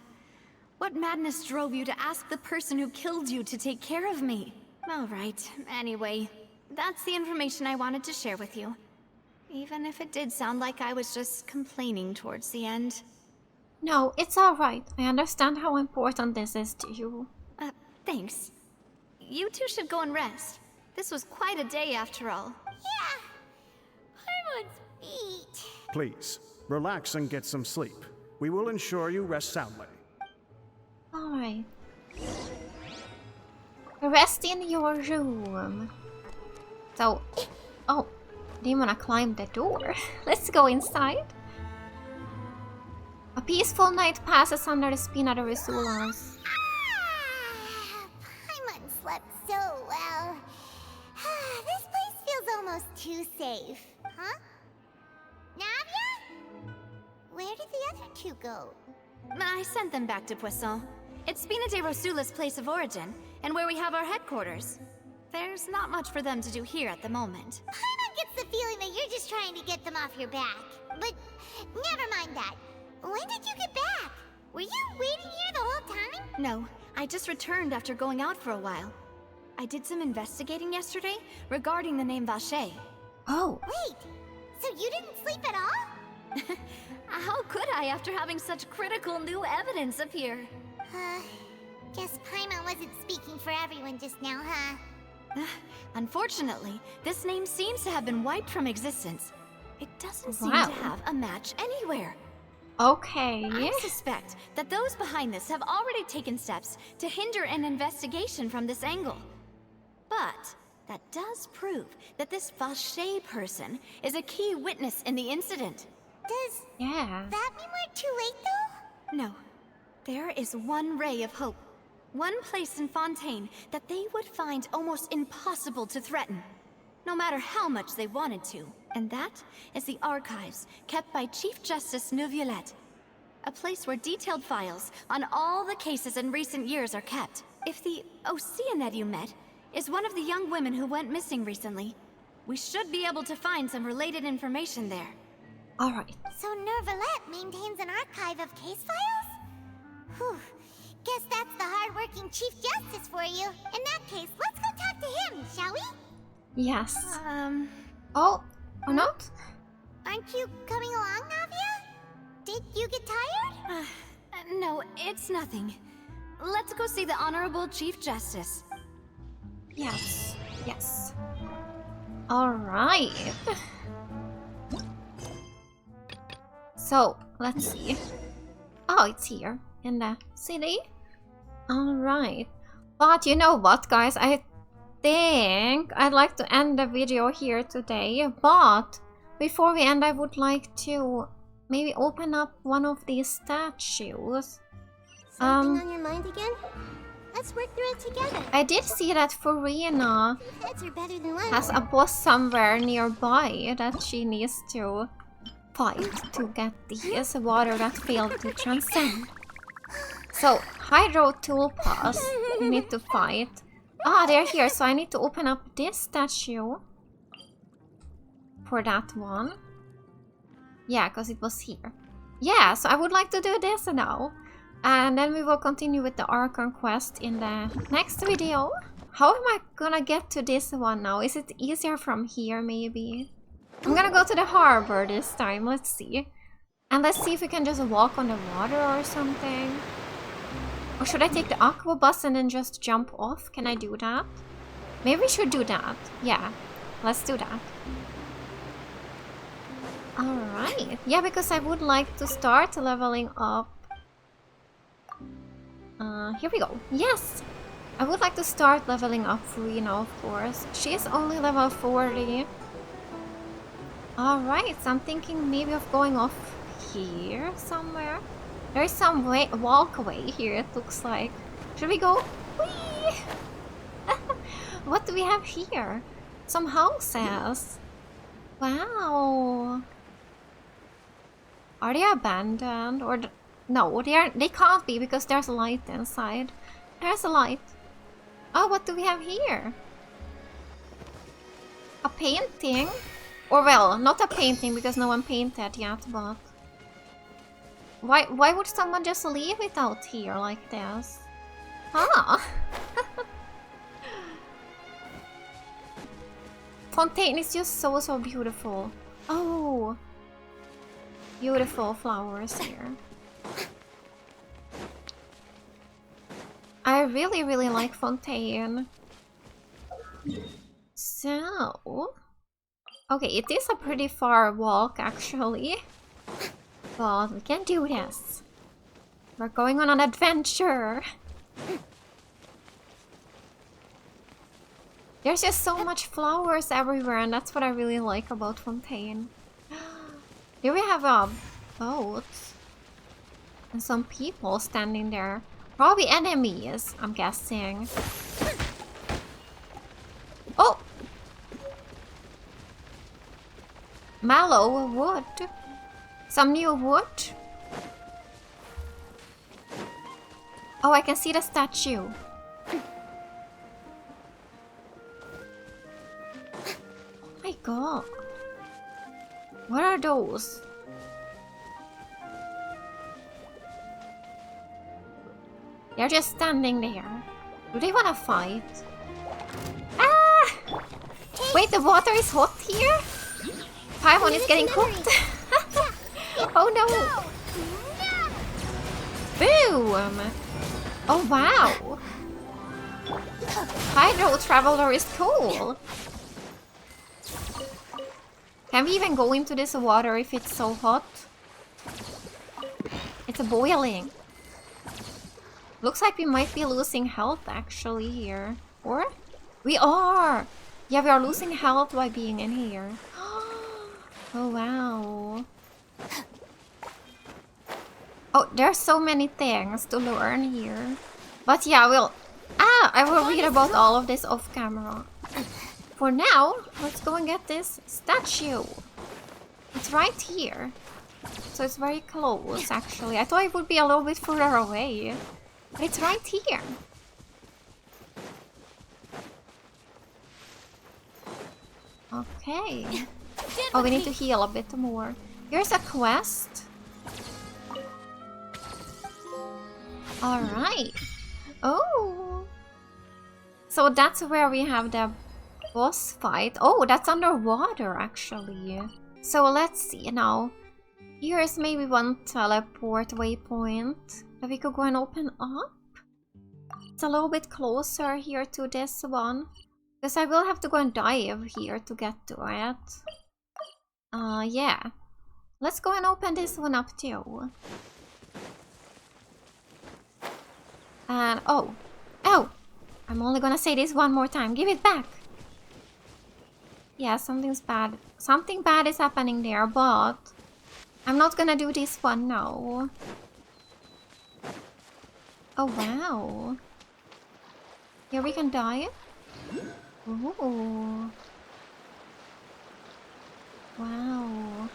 What madness drove you to ask the person who killed you to take care of me? All right, anyway, that's the information I wanted to share with you. Even if it did sound like I was just complaining towards the end. No, it's alright. I understand how important this is to you. Thanks. You two should go and rest. This was quite a day after all. Yeah. Paimon's beat. Please, relax and get some sleep. We will ensure you rest soundly. Alright. Rest in your room. So, oh, they wanna climb the door. Let's go inside. A peaceful night passes under the spin of the Rasulas. Paimon slept so well. This place feels almost too safe. Huh? Navia? Where did the other two go? I sent them back to Poisson. It's Spina de Rosula's place of origin, and where we have our headquarters. There's not much for them to do here at the moment. Paimon gets the feeling that you're just trying to get them off your back. But never mind that. When did you get back? Were you waiting here the whole time? No, I just returned after going out for a while. I did some investigating yesterday regarding the name VACHER. Oh. Wait, so you didn't sleep at all? How could I after having such critical new evidence appear? Guess Paimon wasn't speaking for everyone just now, huh? Unfortunately, this name seems to have been wiped from existence. It doesn't seem Wow. to have a match anywhere. Okay. I suspect that those behind this have already taken steps to hinder an investigation from this angle. But that does prove that this VACHER person is a key witness in the incident. Does Yeah. that mean we're too late, though? No. There is one ray of hope. One place in Fontaine that they would find almost impossible to threaten, no matter how much they wanted to. And that is the archives kept by Chief Justice Neuvillette. A place where detailed files on all the cases in recent years are kept. If the Oceanid you met is one of the young women who went missing recently, we should be able to find some related information there. Alright. So Neuvillette maintains an archive of case files? Whew. Guess that's the hard-working Chief Justice for you. In that case, let's go talk to him, shall we? Yes. Oh, or not? Aren't you coming along, Navia? Did you get tired? No, it's nothing. Let's go see the Honorable Chief Justice. Yes. Yes. Alright. So, let's see. Oh, it's here in the city. Alright. But you know what, guys? I think I'd like to end the video here today. But before we end, I would like to maybe open up one of these statues. Something on your mind again? Let's work through it together. I did see that Farina Heads are better than one. has a boss somewhere nearby that she needs to fight to get this water that failed to transcend. So, Hydro Tulpas we need to fight. Ah, they're here, so I need to open up this statue for that one. Yeah, because it was here. Yeah, so I would like to do this now. And then we will continue with the Archon quest in the next video. How am I gonna get to this one now? Is it easier from here, maybe? I'm gonna go to the harbor this time, let's see. And let's see if we can just walk on the water or something. Or should I take the aqua bus and then just jump off? Can I do that? Maybe we should do that. Yeah, let's do that. Alright. Yeah, because I would like to start leveling up. Here we go. Yes! I would like to start leveling up Farina, of course. She is only level 40. Alright, so I'm thinking maybe of going off here somewhere. There is some walkway here, it looks like. Should we go? Whee! What do we have here? Some houses. Wow. Are they abandoned? Or no, they can't be because there's a light inside. There's a light. Oh, what do we have here? A painting? Or well, not a painting because no one painted yet, but... Why would someone just leave it out here like this? Huh? Fontaine is just so beautiful. Oh! Beautiful flowers here. I really like Fontaine. wow. Okay, it is a pretty far walk actually. But we can do this. We're going on an adventure. There's just so much flowers everywhere, and that's what I really like about Fontaine. Here we have a boat. And some people standing there. Probably enemies, I'm guessing. Oh! Mallow wood. Some new wood. Oh, I can see the statue. Oh my god. What are those? They're just standing there. Do they want to fight? Ah! Wait, the water is hot here? Paimon is getting cooked. Oh no! Boom! Oh wow! Hydro Traveler is cool! Can we even go into this water if it's so hot? It's boiling. Looks like we might be losing health actually here. Or? We are! Yeah, we are losing health by being in here. Oh wow. Oh, there's so many things to learn here. But yeah, I will read about all of this off camera. For now, let's go and get this statue. It's right here. So it's very close actually. I thought it would be a little bit further away. But it's right here. Okay. Oh, we need to heal a bit more. Here's a quest. Alright. Oh. So that's where we have the boss fight. Oh, that's underwater actually. So let's see now. Here's maybe one teleport waypoint that we could go and open up. It's a little bit closer here to this one. Because I will have to go and dive here to get to it. Yeah. Let's go and open this one up too. And oh. I'm only gonna say this one more time. Give it back. Yeah, something's bad. Something bad is happening there, but I'm not gonna do this one now. Oh wow. Here we can dive. Ooh. Wow.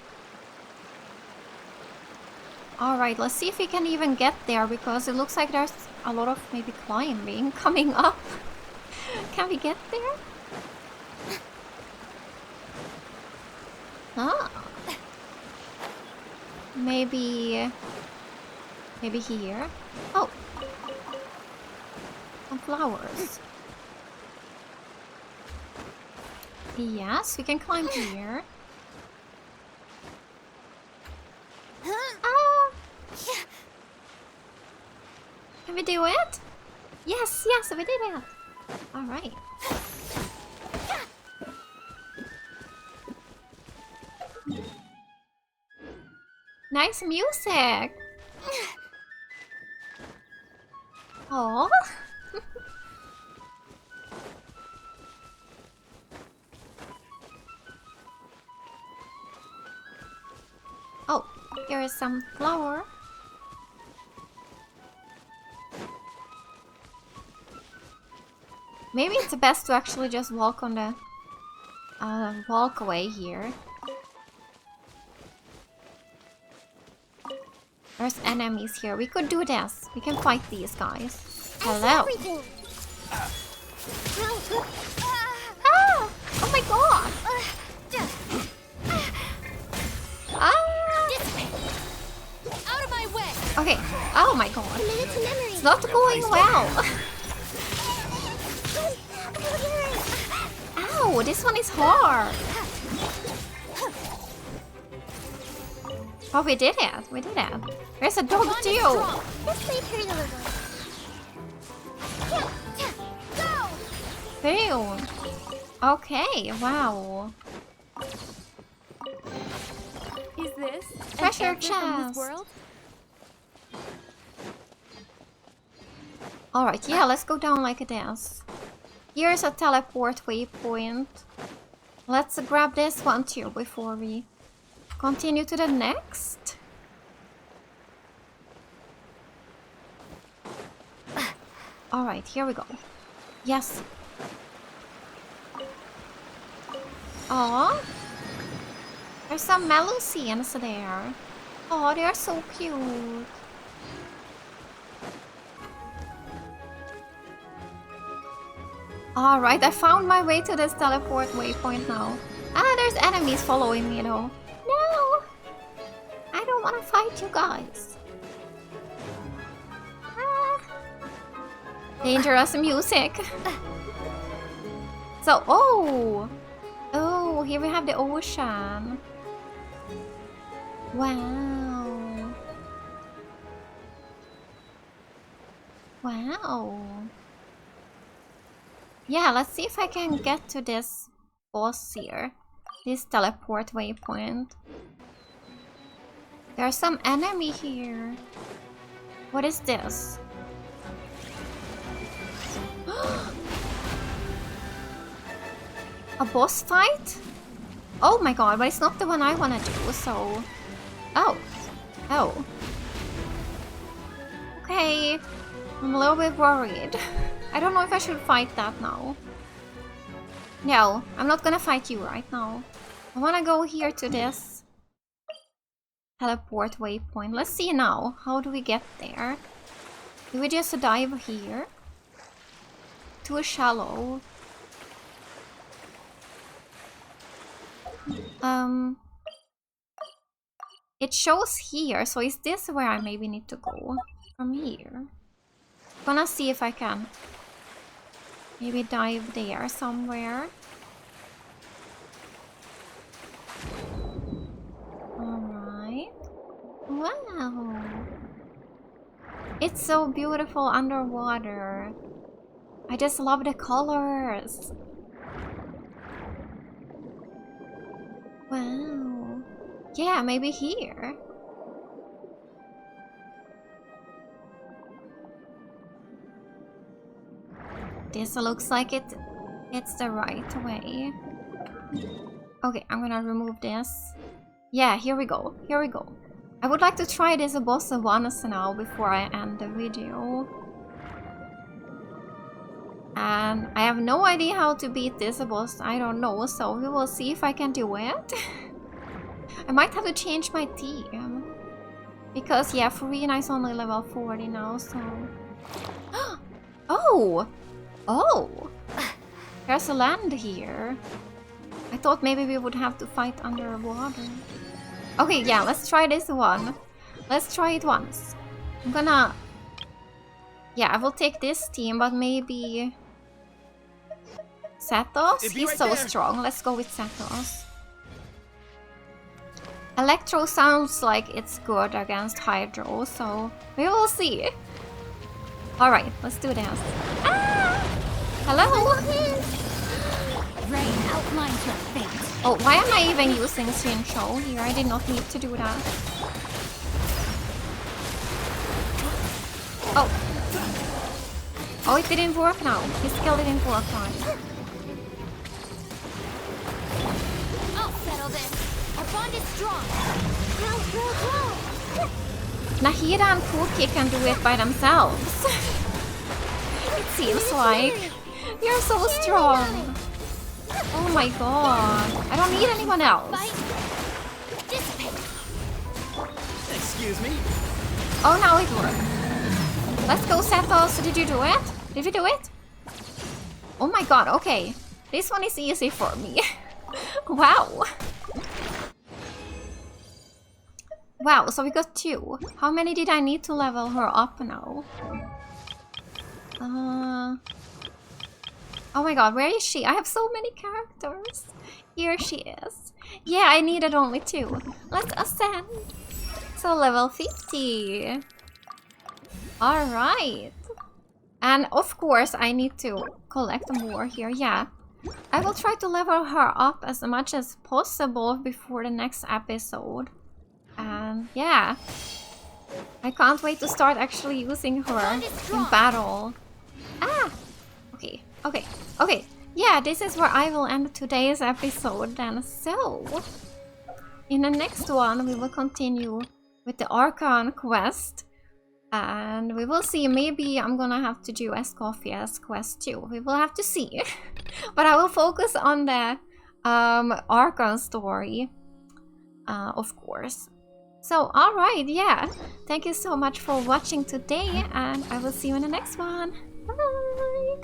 Alright, let's see if we can even get there, because it looks like there's a lot of maybe climbing coming up. Can we get there? Ah. Maybe here. Oh. Some flowers. Yes, we can climb here. Ah! Can we do it? Yes, we did it. Alright. Nice music. Oh. Oh, here is some flower. Maybe it's best to actually just walk on the walkway here. There's enemies here. We could do this. We can fight these guys. Hello. Ah! Oh my god! Out of my way. Okay. Oh my god. It's not going well. Ow, this one is hard. Oh, we did it. We did it. There's a dog too. This may hurt a little. Boom. Okay, wow. Is this Treasure an answer from this chest. world? Alright, yeah, let's go down like this. Here's a teleport waypoint. Let's grab this one too before we continue to the next. Alright, here we go. Yes. Aww. There's some Melusines there. Oh, they are so cute. Alright, I found my way to this teleport waypoint now. Ah, there's enemies following me though. No! I don't want to fight you guys. Ah. Dangerous music. So, oh! Oh, here we have the ocean. Wow. Wow. Yeah, let's see if I can get to this boss here. This teleport waypoint. There's some enemy here. What is this? A boss fight? Oh my god, but it's not the one I wanna do, so... Oh. Oh. Okay. I'm a little bit worried. I don't know if I should fight that now. No, I'm not gonna fight you right now. I wanna go here to this teleport waypoint. Let's see now. How do we get there? Do we just dive here? Too shallow. It shows here, so is this where I maybe need to go? From here. Gonna see if I can maybe dive there somewhere. Alright. Wow. It's so beautiful underwater. I just love the colors. Wow. Yeah, maybe here. This looks like it's the right way. Okay, I'm gonna remove this. Yeah, here we go. Here we go. I would like to try this boss once now before I end the video. And I have no idea how to beat this boss. I don't know, so we will see if I can do it. I might have to change my team. Because, yeah, Farina is only level 40 now, so... Oh! Oh! There's a land here. I thought maybe we would have to fight underwater. Okay, yeah, let's try this one. Let's try it once. I'm gonna... Yeah, I will take this team, but maybe... Satos? He's so strong. Let's go with Satos. Electro sounds like it's good against Hydro, so we will see. Alright, let's do this. Ah! Hello? Rain outlines your fate. Oh, why am I even using Shincho here? I did not need to do that. Oh. Oh, it didn't work now. His skill didn't work right. I'll settle this. Our bond is strong. Go. Nahida and Pookie can do it by themselves. It seems like. You're so strong. Oh my god. I don't need anyone else. Excuse me? Oh, now it worked. Let's go, Satos. Did you do it? Did we do it? Oh my god, okay. This one is easy for me. Wow. Wow, so we got 2. How many did I need to level her up now? Oh my god, where is she? I have so many characters. Here she is. Yeah, I needed only 2. Let's ascend. So level 50. Alright. And of course I need to collect more here, yeah. I will try to level her up as much as possible before the next episode. And yeah, I can't wait to start actually using her in battle. Ah! Okay, okay, okay. Yeah, this is where I will end today's episode then. So, in the next one, we will continue with the Archon quest. And we will see, maybe I'm gonna have to do Escoffier's quest too. We will have to see. But I will focus on the Archon story, of course. So, alright, yeah. Thank you so much for watching today, and I will see you in the next one. Bye!